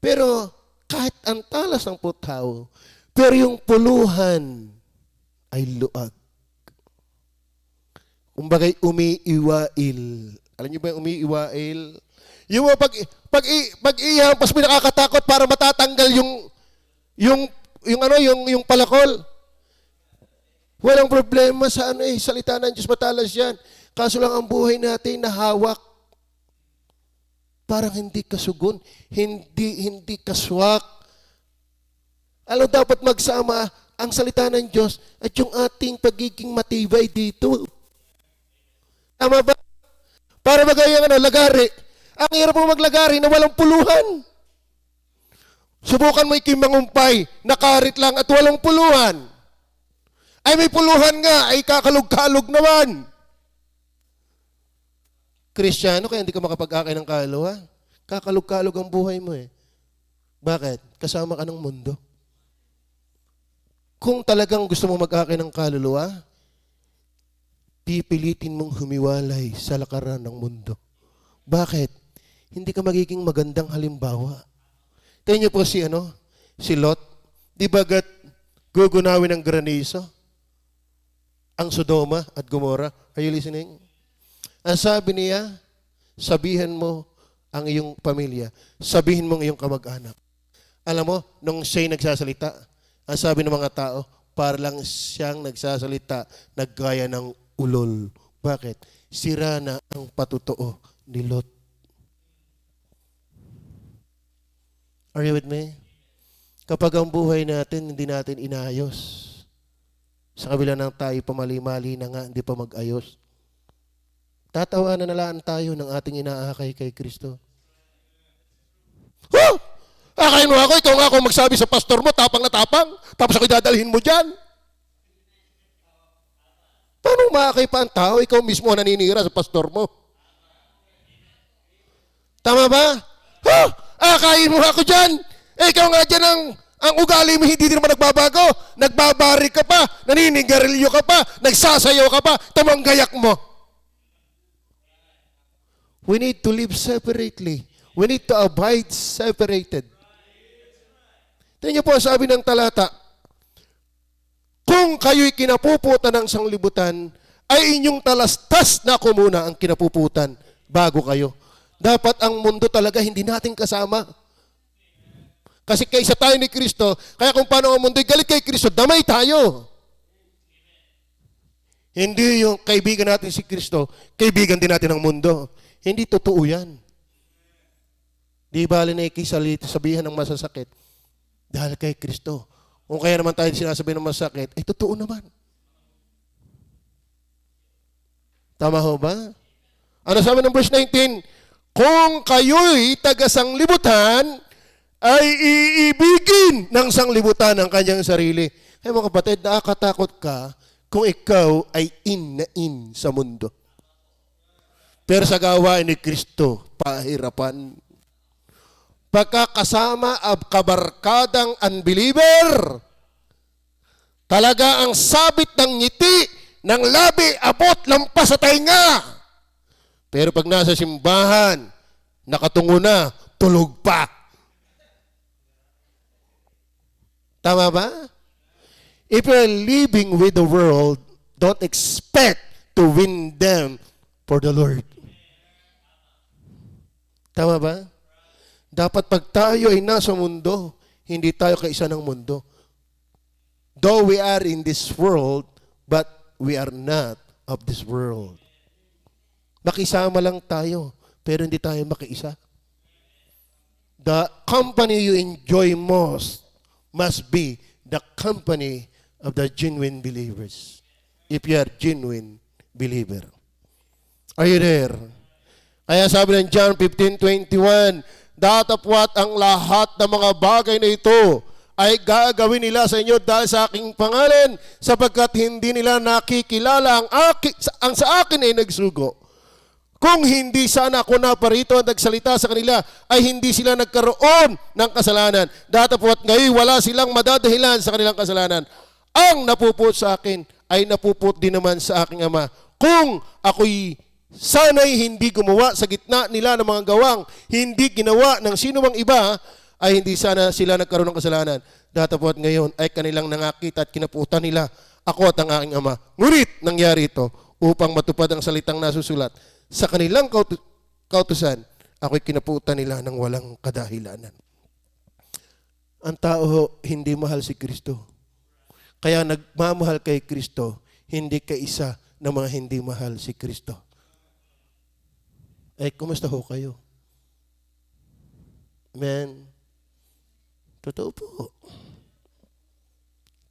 Pero kahit ang talas ng puthaw, pero yung puluhan ay luag. Kumbagay umiiwail. Alam niyo ba yung umiiwail? Yung pag ihampas mo nakakatakot para matatanggal yung palakol. Walang problema sa salita ng Diyos, matalas yan. Kaso lang ang buhay natin nahawak. Parang hindi kasugon, hindi kaswak. Alam, dapat magsama ang salita ng Diyos at yung ating pagiging matibay dito. Tama ba? Para magayang lagari. Ang hirap mo maglagari na walang puluhan. Subukan mo ikimangumpay, nakarit lang at walang puluhan. Ay may puluhan nga, ay kakalog-kalog naman. Kristiyano, kaya hindi ka makapag-akay ng kaluluwa. Kakalog-kalog ang buhay mo eh. Bakit? Kasama ka ng mundo. Kung talagang gusto mo mag-akay ng kaluluwa, pipilitin mong humiwalay sa lakaran ng mundo. Bakit? Hindi ka magiging magandang halimbawa. Tingnan niyo po si Lot. Di bagat gugunawin ng granizo ang Sodoma at Gomora? Are you listening? Ang sabi niya, sabihin mo ang iyong pamilya. Sabihin mo ang iyong kamag-anak. Alam mo, nung siya'y nagsasalita, ang sabi ng mga tao, para lang siyang nagsasalita, naggaya ng ulol. Bakit? Sira na ang patutuo ni Lot. Are you with me? Kapag ang buhay natin, hindi natin inayos. Sa kabila ng tayo, pamali-mali na nga, hindi pa mag-ayos. Tatawanan na lang tayo ng ating inaakay kay Kristo. Oh! Akayin mo ako, ikaw nga ako magsabi sa pastor mo, tapang na tapang, tapos ako dadalhin mo dyan. Paano makakay pa ang tao? Ikaw mismo ang naninira sa pastor mo. Tama ba? Ha? Akayin mo ako dyan. Ikaw nga dyan ang ugali mo hindi din naman nagbabago. Nagbabari ka pa, naninigarilyo ka pa, nagsasayaw ka pa, tamanggayak mo. We need to live separately. We need to abide separated. Tingnan niyo po, sabi ng talata, kung kayo'y kinapuputan ng sanglibutan, ay inyong talastas na ko muna ang kinapuputan bago kayo. Dapat ang mundo talaga hindi natin kasama. Kasi kaysa tayo ni Kristo, kaya kung paano ang mundo'y galit kay Kristo, damay tayo. Hindi yung kaibigan natin si Kristo, kaibigan din natin ang mundo. Hindi totoo yan. Di bali na sabihan ng masasakit dahil kay Kristo. Kung kaya naman tayo sinasabihan ng masakit, ay totoo naman. Tama ho ba? Ano sabi ng verse 19? Kung kayo'y taga-sanglibutan, ay iibigin ng sanglibutan ang kanyang sarili. Ay mga kapatid, nakakatakot ka kung ikaw ay in na in sa mundo. Pero sa gawain ni Kristo, pahirapan. Pagkakasama ang kabarkadang unbeliever, talaga ang sabit ng ngiti, ng labi, abot, lampas sa tainga. Pero pag nasa simbahan, nakatungo na, tulog pa. Tama ba? If you're living with the world, don't expect to win them for the Lord. Tama ba? Dapat pag tayo ay nasa mundo, hindi tayo kaisa ng mundo. Though we are in this world, but we are not of this world. Makisama lang tayo, pero hindi tayo makiisa. The company you enjoy most must be the company of the genuine believers. If you are genuine believer. Are you there? Kaya sabi ng John 15:21, datapwat ang lahat ng mga bagay na ito ay gagawin nila sa inyo dahil sa aking pangalan, sapagkat hindi nila nakikilala ang sa akin ay nagsugo. Kung hindi sana ako naparito at nagsalita sa kanila, ay hindi sila nagkaroon ng kasalanan. Datapwat ngayon wala silang madadahilan sa kanilang kasalanan. Ang napuput sa akin ay napuput din naman sa aking Ama. Kung ako'y sana'y hindi gumawa sa gitna nila ng mga gawang, hindi ginawa ng sino mang iba, ay hindi sana sila nagkaroon ng kasalanan. Datapwat ngayon ay kanilang nangakita at kinaputan nila ako at ang aking Ama. Ngunit nangyari ito upang matupad ang salitang nasusulat. Sa kanilang kautusan, ako'y kinaputan nila ng walang kadahilanan. Ang tao hindi mahal si Kristo. Kaya nagmamahal kay Kristo, hindi kaisa ng mga hindi mahal si Kristo. Ay, kumusta ho kayo? Amen. Totoo po.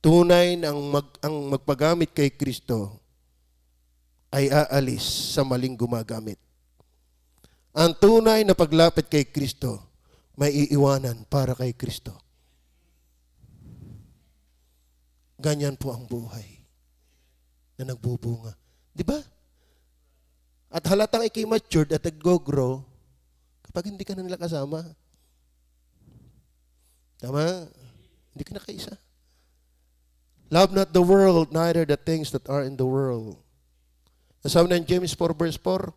Tunay na ang magpagamit kay Kristo ay aalis sa maling gumagamit. Ang tunay na paglapit kay Kristo, may iiwanan para kay Kristo. Ganyan po ang buhay na nagbubunga. Di ba? At halatang ikay matured at nag-grow kapag hindi ka na nila kasama. Tama? Hindi ka na kaisa. Love not the world, neither the things that are in the world. Sabi ng James 4 verse 4,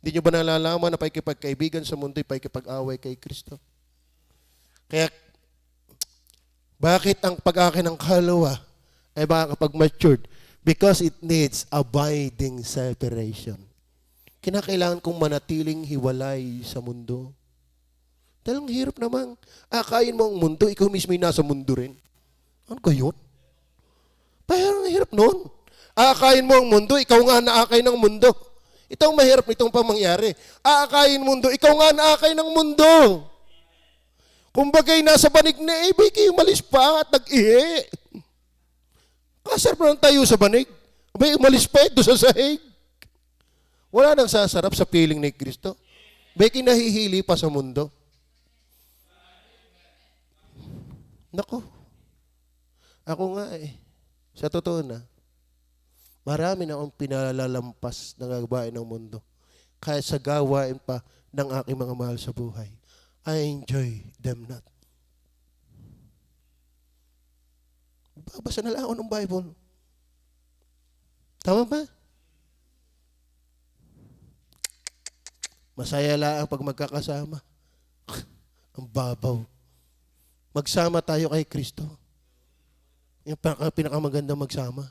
hindi nyo ba nalalaman na pakikipagkaibigan sa mundo ay pakikipag-away kay Kristo? Kaya, bakit ang pag-akin ng kaluluwa ay makakapag-matured? Because it needs abiding separation. Kinakailangan kong manatiling hiwalay sa mundo. Dahil ang hirap naman. Akayin mo ang mundo, ikaw mismo yung nasa mundo rin. Ano kayo? Parang ang hirap nun. Aakayin mo ang mundo, ikaw nga naakay ng mundo. Ito ang mahirap nitong pamangyari. Aakayin mundo, ikaw nga naakay ng mundo. Kung bagay nasa banig na, kayo umalis pa at nag-ihi. Kasarap lang tayo sa banig. Umalis pa ito sa sahig. Wala nang sasarap sa piling ni Kristo. Kayo nahihili pa sa mundo. Nako, ako nga sa totoo na, marami na akong pinalalampas ng gawain ng mundo. Kaya sa gawain pa ng aking mga mahal sa buhay, I enjoy them not. Babasa na lang ako ng Bible. Tama ba? Masaya lang pag magkakasama. Ang babaw. Magsama tayo kay Kristo. Yung pinakamagandang magsama.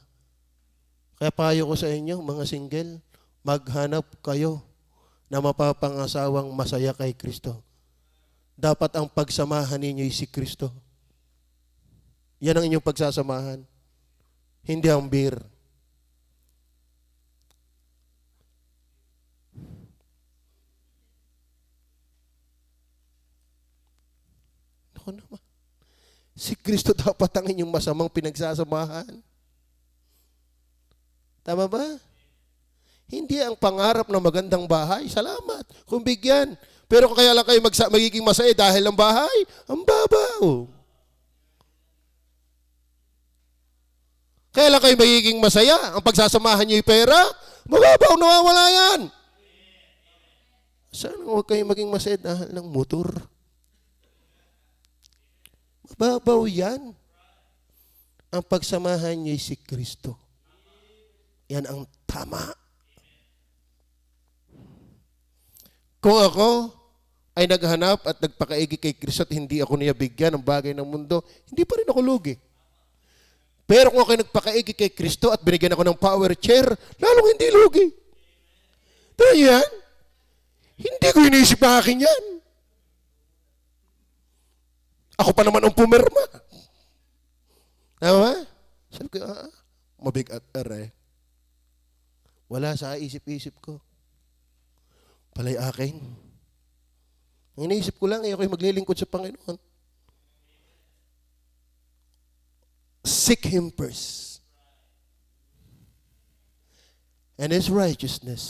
Kaya payo ko sa inyo, mga single, maghanap kayo na mapapangasawang masaya kay Kristo. Dapat ang pagsamahan ninyo ay si Kristo. Yan ang inyong pagsasamahan. Hindi ang beer. Ako naman. Si Kristo dapat ang inyong masamang pinagsasamahan. Tama ba? Hindi ang pangarap ng magandang bahay. Salamat. Kung bigyan. Pero kung kaya lang kayo magiging masaya dahil ang bahay, ang babaw. Kaya lang kayo magiging masaya. Ang pagsasamahan niyo yung pera, mababaw, nawawala yan. Sana huwag kayo maging masaya dahil ng motor. Mababaw yan. Ang pagsamahan niyo si Kristo. Yan ang tama. Kung ako ay naghanap at nagpakaigi kay Kristo at hindi ako niya bigyan ng bagay ng mundo, hindi pa rin ako lugi. Pero kung ako nagpakaigi kay Kristo at binigyan ako ng power chair, lalong hindi lugi. Tayo yan? Hindi ko inisip na akin yan. Ako pa naman ang pumirma. Tama? Sabi ko, mabigat wala sa isip-isip ko. Palay akin. Ang iniisip ko lang, ako'y maglilingkod sa Panginoon. Seek Him first. And His righteousness.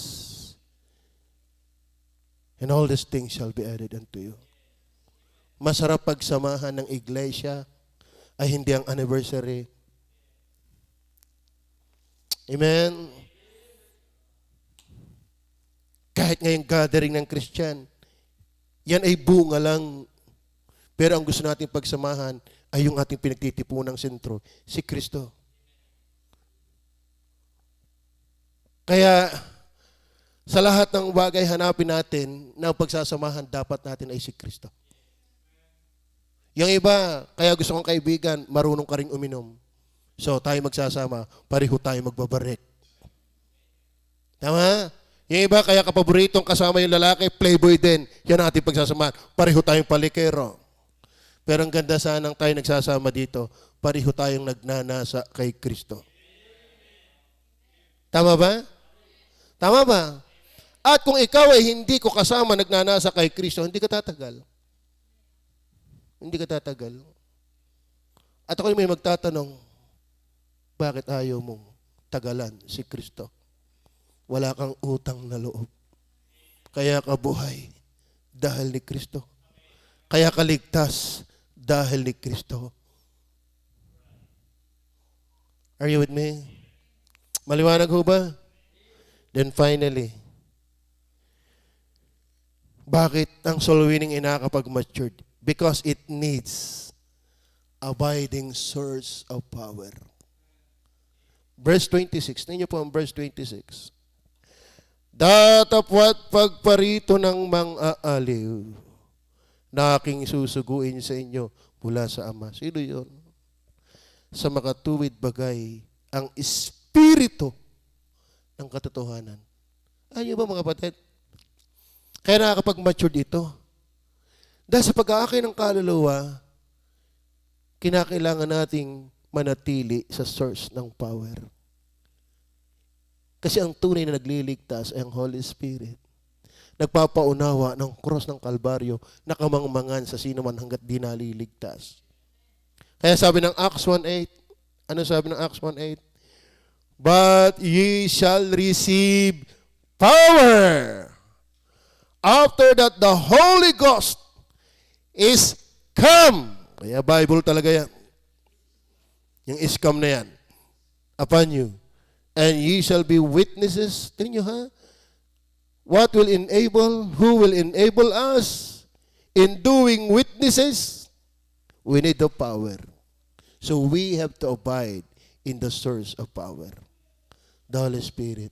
And all these things shall be added unto you. Masarap pagsamahan ng iglesia ay hindi ang anniversary. Amen? Kahit ngayong gathering ng Christian, yan ay bunga lang. Pero ang gusto natin pagsamahan ay yung ating pinagtitipunang sentro, si Kristo. Kaya, sa lahat ng bagay hanapin natin na pagsasamahan, dapat natin ay si Kristo. Yung iba, kaya gusto kong kaibigan, marunong ka rin uminom. So, tayo magsasama, pareho tayo magbabarek. Tama? Yung iba, kaya kapaboritong kasama yung lalaki, playboy din. Yan ang ating pagsasamahan. Pareho tayong palikero. Pero ang ganda sanang tayo nagsasama dito, pareho tayong nagnanasa kay Kristo. Tama ba? Tama ba? At kung ikaw ay hindi ko kasama nagnanasa kay Kristo, hindi ka tatagal. Hindi ka tatagal. At ako may magtatanong, bakit ayaw mong tagalan si Kristo? Wala kang utang na loob. Kaya ka buhay dahil ni Kristo. Kaya ka ligtas dahil ni Kristo. Are you with me? Maliwanag ho ba? Then finally, bakit ang soul winning ay nakakapag-matured? Because it needs abiding source of power. Verse 26. Tingnan niyo po ang verse 26. Datapwat pagparito ng mang-aaliw na aking susuguin sa inyo mula sa Ama. Sino yun? Sa makatuwid bagay, ang Espiritu ng katotohanan. Ayun ba mga kapatid? Kaya nakakapag-mature dito. Dahil sa pag-aakay ng kaluluwa, kinakailangan nating manatili sa source ng power. Kasi ang tunay na nagliligtas ay ang Holy Spirit. Nagpapaunawa ng cross ng Kalbaryo na kamangmangan sa sino man hanggat di naliligtas. Kaya sabi ng Acts 1:8, ano sabi ng Acts 1:8? But ye shall receive power after that the Holy Ghost is come. Kaya Bible talaga yan. Yung iskam na yan. Upon you. And ye shall be witnesses. Tingnan nyo ha? What will enable, who will enable us in doing witnesses? We need the power. So we have to abide in the source of power, the Holy Spirit.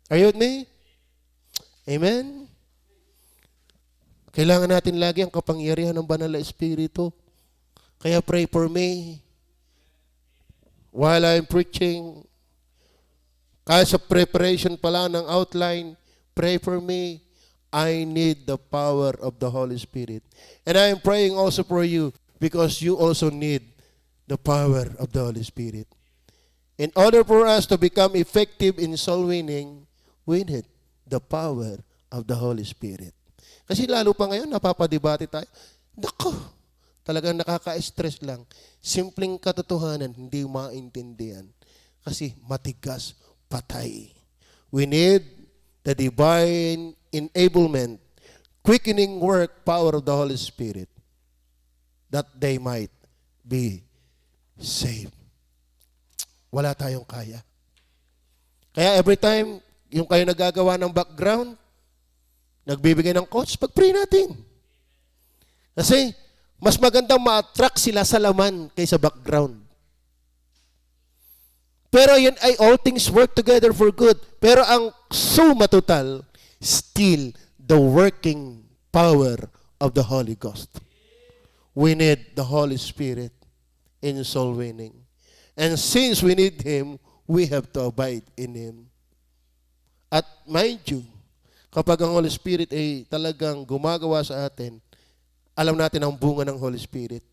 Are you with me? Amen? Kailangan natin lagi ang kapangyarihan ng Banal na Espiritu. Kaya pray for me while I'm preaching. Kaya sa preparation pala ng outline, pray for me. I need the power of the Holy Spirit. And I am praying also for you because you also need the power of the Holy Spirit. In order for us to become effective in soul winning, we need the power of the Holy Spirit. Kasi lalo pa ngayon, napapadebate tayo. Nako, talagang nakaka-stress lang. Simpleng katotohanan, hindi maintindihan. Kasi matigas, patay. We need the divine enablement, quickening work, power of the Holy Spirit, that they might be saved. Wala tayong kaya. Kaya every time, yung kayo nagagawa ng background, nagbibigay ng coach, pag-pray natin. Kasi, mas magandang ma-attract sila sa laman kaysa background. Pero yun ay all things work together for good. Pero ang suma total, still the working power of the Holy Ghost. We need the Holy Spirit in soul winning. And since we need Him, we have to abide in Him. At mind you, kapag ang Holy Spirit ay talagang gumagawa sa atin, alam natin ang bunga ng Holy Spirit.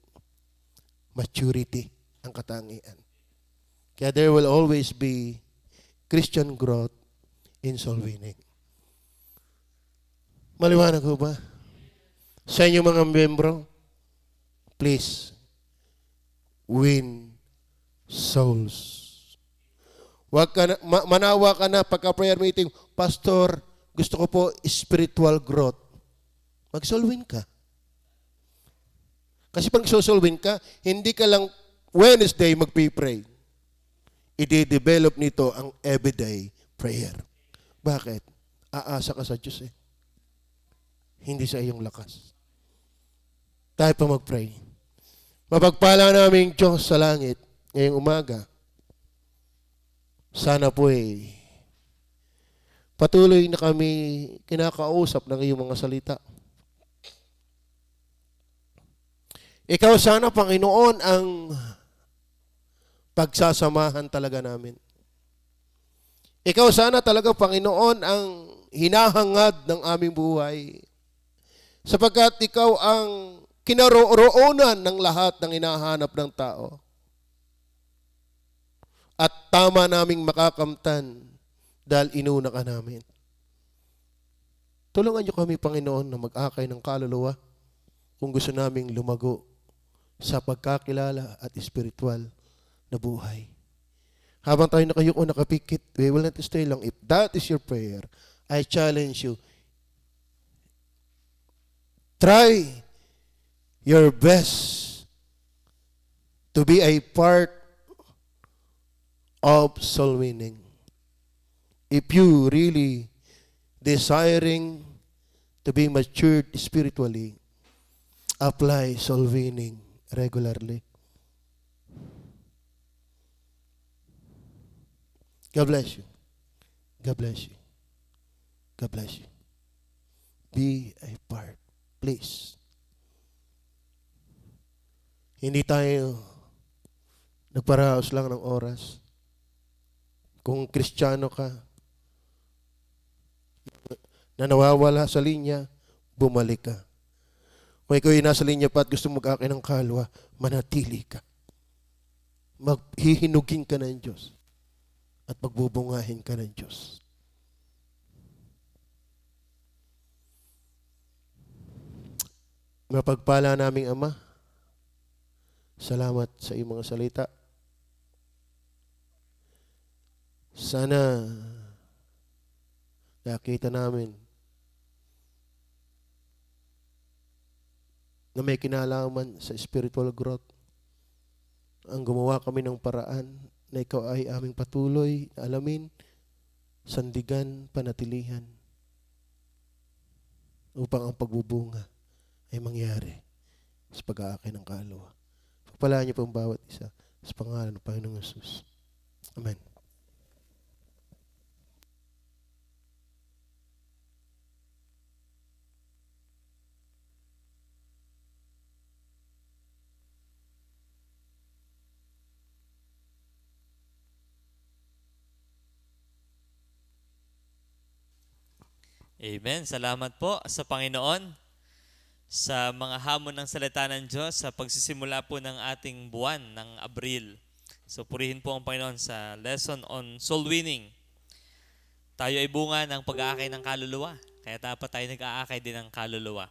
Maturity ang katangian. Kaya there will always be Christian growth in soul winning. Maliwanag ko ba? Sa inyo mga membro, please, win souls. Wag ka na, manawa ka na pagka-prayer meeting, Pastor, gusto ko po spiritual growth. Mag-soul win ka. Kasi pag soul win ka, hindi ka lang Wednesday magpipray. I-develop nito ang everyday prayer. Bakit? Aasa ka sa Diyos eh. Hindi sa iyong lakas. Tayo pa mag-pray. Mapagpala namin Diyos sa langit ngayong umaga. Sana po patuloy na kami kinakausap ng iyong mga salita. Ikaw sana, Panginoon, ang pagsasamahan talaga namin. Ikaw sana talaga, Panginoon, ang hinahangad ng aming buhay. Sapagkat ikaw ang kinaroroonan ng lahat ng hinahanap ng tao. At tama naming makakamtan dahil inuna ka namin. Tulungan niyo kami, Panginoon, na mag-akay ng kaluluwa kung gusto naming lumago sa pagkakilala at espiritual na buhay. Habang tayo nakayuko, nakapikit, we will not stay long. If that is your prayer, I challenge you, try your best to be a part of soul winning. If you really desiring to be matured spiritually, apply soul winning regularly. God bless you. God bless you. God bless you. Be a part. Please. Hindi tayo nagparaos lang ng oras. Kung Kristiyano ka, na nawawala sa linya, bumalik ka. Kung ikaw ay nasa linya pa at gusto mag-akin ng kalwa, manatili ka. Maghihinugin ka ng Diyos at magbubungahin ka ng Diyos. Mapagpala naming Ama, salamat sa iyong mga salita. Sana nakita namin na may kinalaman sa spiritual growth. Ang gumawa kami ng paraan na ikaw ay aming patuloy na alamin, sandigan, panatilihan upang ang pagbubunga ay mangyari sa pag-aakay ng kaluluwa. Pagpalaan niyo po ang bawat isa sa pangalan ng Panginoong Yesus. Amen. Amen. Salamat po sa Panginoon sa mga hamon ng salita ng Diyos sa pagsisimula po ng ating buwan ng Abril. So purihin po ang Panginoon sa lesson on soul winning. Tayo ay bunga ng pag-aakay ng kaluluwa. Kaya dapat tayo nag-aakay din ng kaluluwa.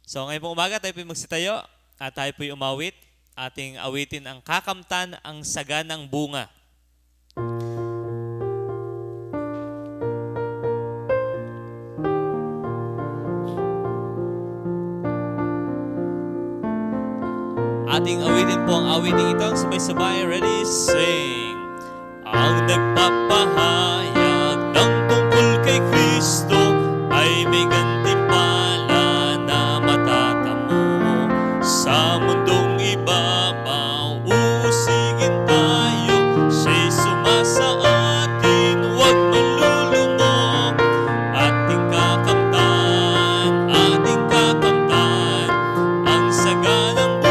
So ngayon pong umaga tayo po magsitayo at tayo po umawit. Ating awitin ang kakamtan ang saganang bunga. Ating awitin po ang awitin ito, sabay-sabay, ready, sing. Ang nagpapahayag ng tungkol kay Kristo ay may gantimpala na matatamo. Sa mundong ibabaw, uusigin tayo, siya'y sumasa atin, huwag malulungo. Ating kakamtan, ang saganang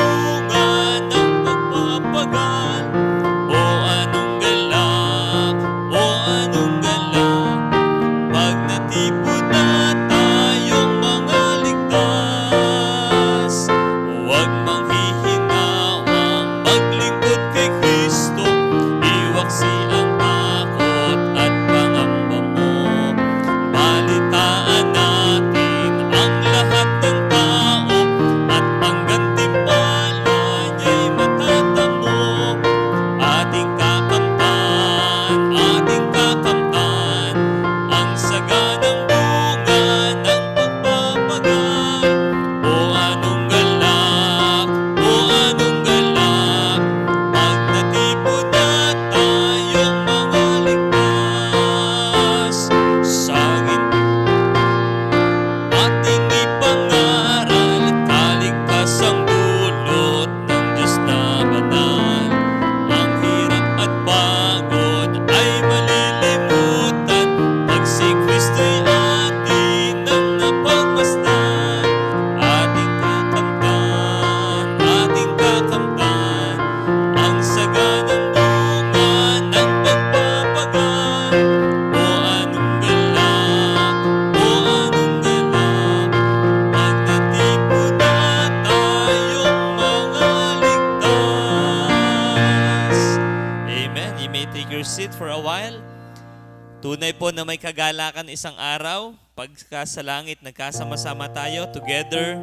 tunay po na may kagalakan isang araw, pagka sa langit nagkasama-sama tayo together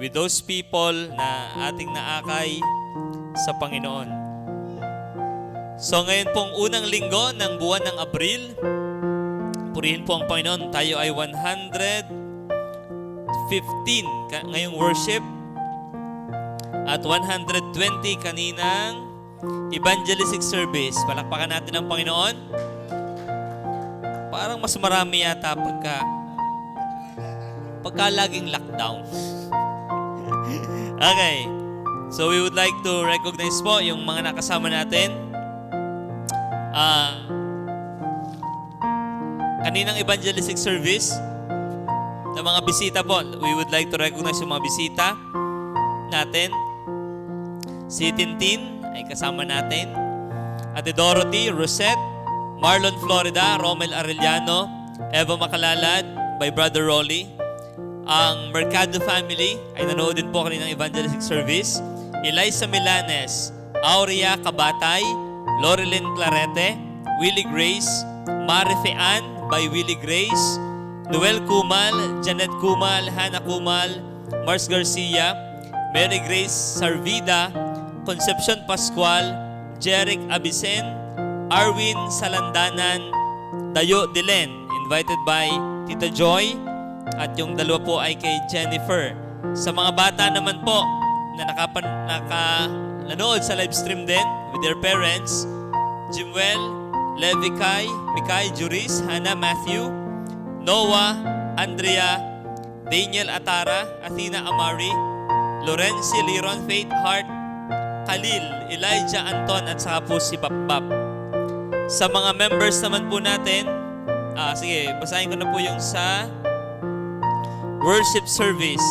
with those people na ating naakay sa Panginoon. So ngayon pong unang linggo ng buwan ng Abril, purihin po ang Panginoon, tayo ay 115 ngayong worship at 120 kaninang evangelistic service. Palakpakan natin ang Panginoon. Parang mas marami yata pagka laging lockdown. Okay. So we would like to recognize po yung mga nakasama natin. Kaninang evangelistic service na mga bisita po. We would like to recognize yung mga bisita natin. Si Tintin ay kasama natin. Ate Dorothy, Rosette, Marlon Florida, Romel Arellano, Eva Macalalad, by Brother Rolly. Ang Mercado family ay nanood din po kanina ng evangelistic service. Eliza Milanes, Aurea Kabatay, Loreline Clarete, Willie Grace, Marife Ann by Willie Grace, Noel Kumal, Janet Kumal, Hannah Kumal, Mars Garcia, Mary Grace Sarvida, Concepcion Pascual, Jeric Abisen, Arwin Salandanan, Dayo Dilen, invited by Tita Joy, at yung dalawa po ay kay Jennifer. Sa mga bata naman po na nanood sa live stream din with their parents, Jimwell, Levi Kai, Mikay, Juris, Hannah, Matthew, Noah, Andrea, Daniel Atara, Athena Amari, Lorenzi, Liron, Faith, Hart, Khalil, Elijah, Anton, at saka po si Bap. Sa mga members naman po natin, sige, basahin ko na po yung sa worship service.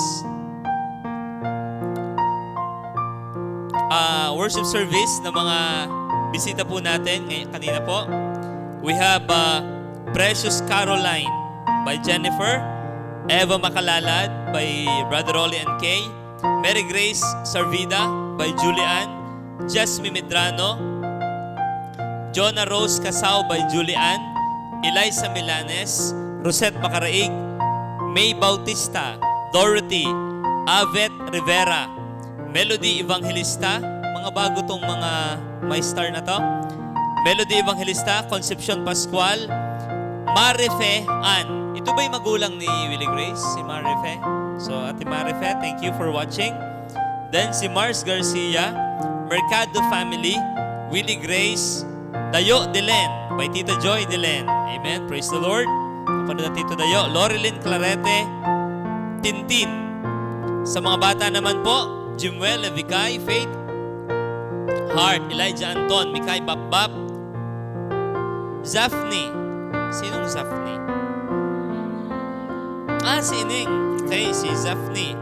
Worship service ng mga bisita po natin kanina po. We have Precious Caroline by Jennifer, Eva Makalalad by Brother Rolly and Kay, Mary Grace Sarvida by Julian, Jasmine Medrano, Jonah Rose Casao by Julian, Eliza Milanes, Rosette Macaraig, May Bautista, Dorothy, Avet Rivera, Melody Evangelista, mga bago tong mga may star na to. Melody Evangelista, Concepcion Pascual, Marife Ann. Ito ba'y magulang ni Willie Grace? Si Marife? So, Ate Marife, thank you for watching. Then, si Mars Garcia, Mercado Family, Willie Grace, Dayo Delen, by Tita Joy Delen. Amen. Praise the Lord. Kapanood na Tito Dayo. Loreline Clarete, Tintin. Sa mga bata naman po, Jimwell, Levikay, Faith, Hart, Elijah Anton, Mikay, Bap, Zafni. Sinong Zafni? Si Ining. Okay, si Zafni.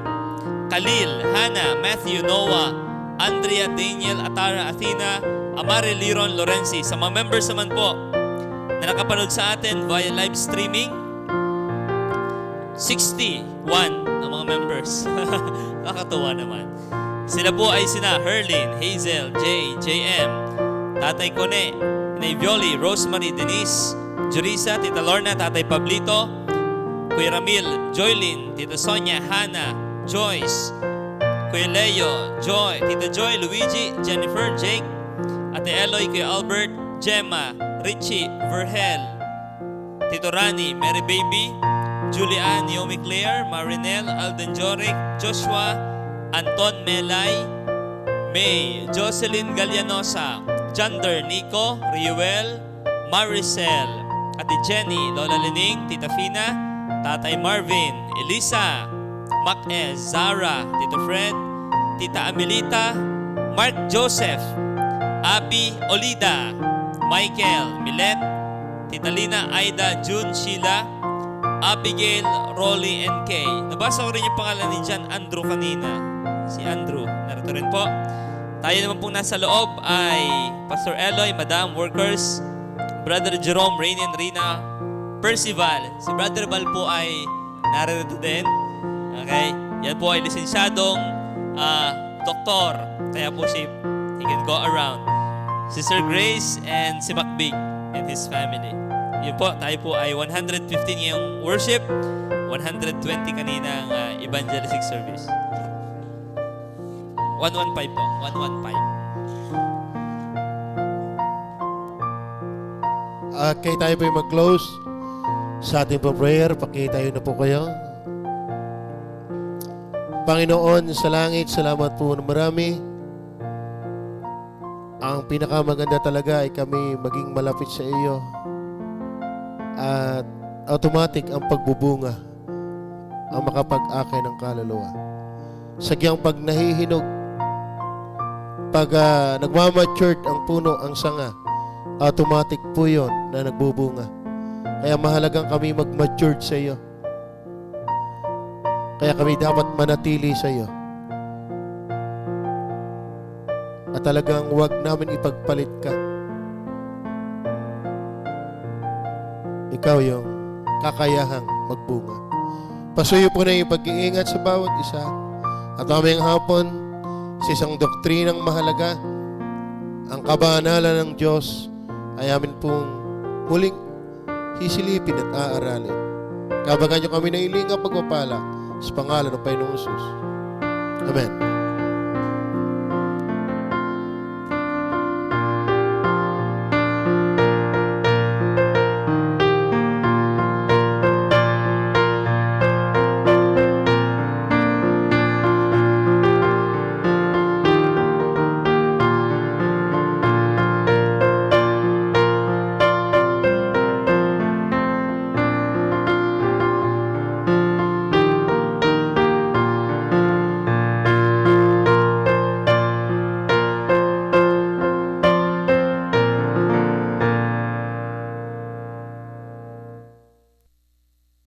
Khalil, Hannah, Matthew, Noah, Andrea, Daniel, Atara, Athena, Amare, Liron, Lorenzi. Sa mga members naman po na nakapanood sa atin via live streaming, 61 ng mga members. Nakakatuwa naman. Sila po ay sina Herlin, Hazel, Jay, JM, Tatay Kone, Nay Violi, Rosemary, Denise, Jurisa, Tita Lorna, Tatay Pablito, Kuya Ramil, Joylyn, Tita Sonia, Hannah, Joyce, Kuya Leo, Joy, Tita Joy, Luigi, Jennifer, Jake, Ate Eloy, Kuya Albert, Gemma, Richie, Verhel, Tito Rani, Mary Baby, Julian, Naomi Claire, Marinel, Alden Joric, Joshua, Anton Melay, May, Jocelyn Galianosa, Jander, Nico, Riuel, Maricel, Ate Jenny, Lola Lening, Tita Fina, Tatay Marvin, Elisa, Mac-Ez, Zara, Tito Fred, Tita Amelita, Mark Joseph, Abby Olida, Michael, Milet, Tita Lina, Aida, June, Sheila, Abigail, Rolly, and Kay. Nabasa ko rin yung pangalan ni John Andrew kanina. Si Andrew, narito rin po. Tayo naman pong nasa loob ay Pastor Eloy, Madam, Workers, Brother Jerome, Rainy and Rina, Percival. Si Brother Val po ay narito din. Okay? Yan po ay lisensyadong doktor. Kaya po he can go around. Sister Grace and si Macbig and his family. Yun po, tayo po ay 115 yung worship, 120 kanina ang evangelistic service. 115 po, 115. Okay, tayo po yung mag-close sa ating po prayer. Pakitayo na po kayo. Panginoon sa langit, salamat po na marami. Ang pinakamaganda talaga ay kami maging malapit sa iyo. At automatic ang pagbubunga ang makapag-akay ng kaluluwa. Sagyang pag nahihinog, pag nagmamature ang puno, ang sanga, automatic po yun na nagbubunga. Kaya mahalagang kami mag-mature sa iyo. Kaya kami dapat manatili sa iyo. At talagang huwag namin ipagpalit ka. Ikaw yung kakayahang magbunga. Pasuyo po na yung pag-iingat sa bawat isa. At mamayang hapon, sa isang doktrinang mahalaga, ang kabanalan ng Diyos ay amin pong muling sisilipin at aaralin. Kabagan niyo kami na ilinga pagpapala sa pangalan ng Panginoong Jesus. Amen.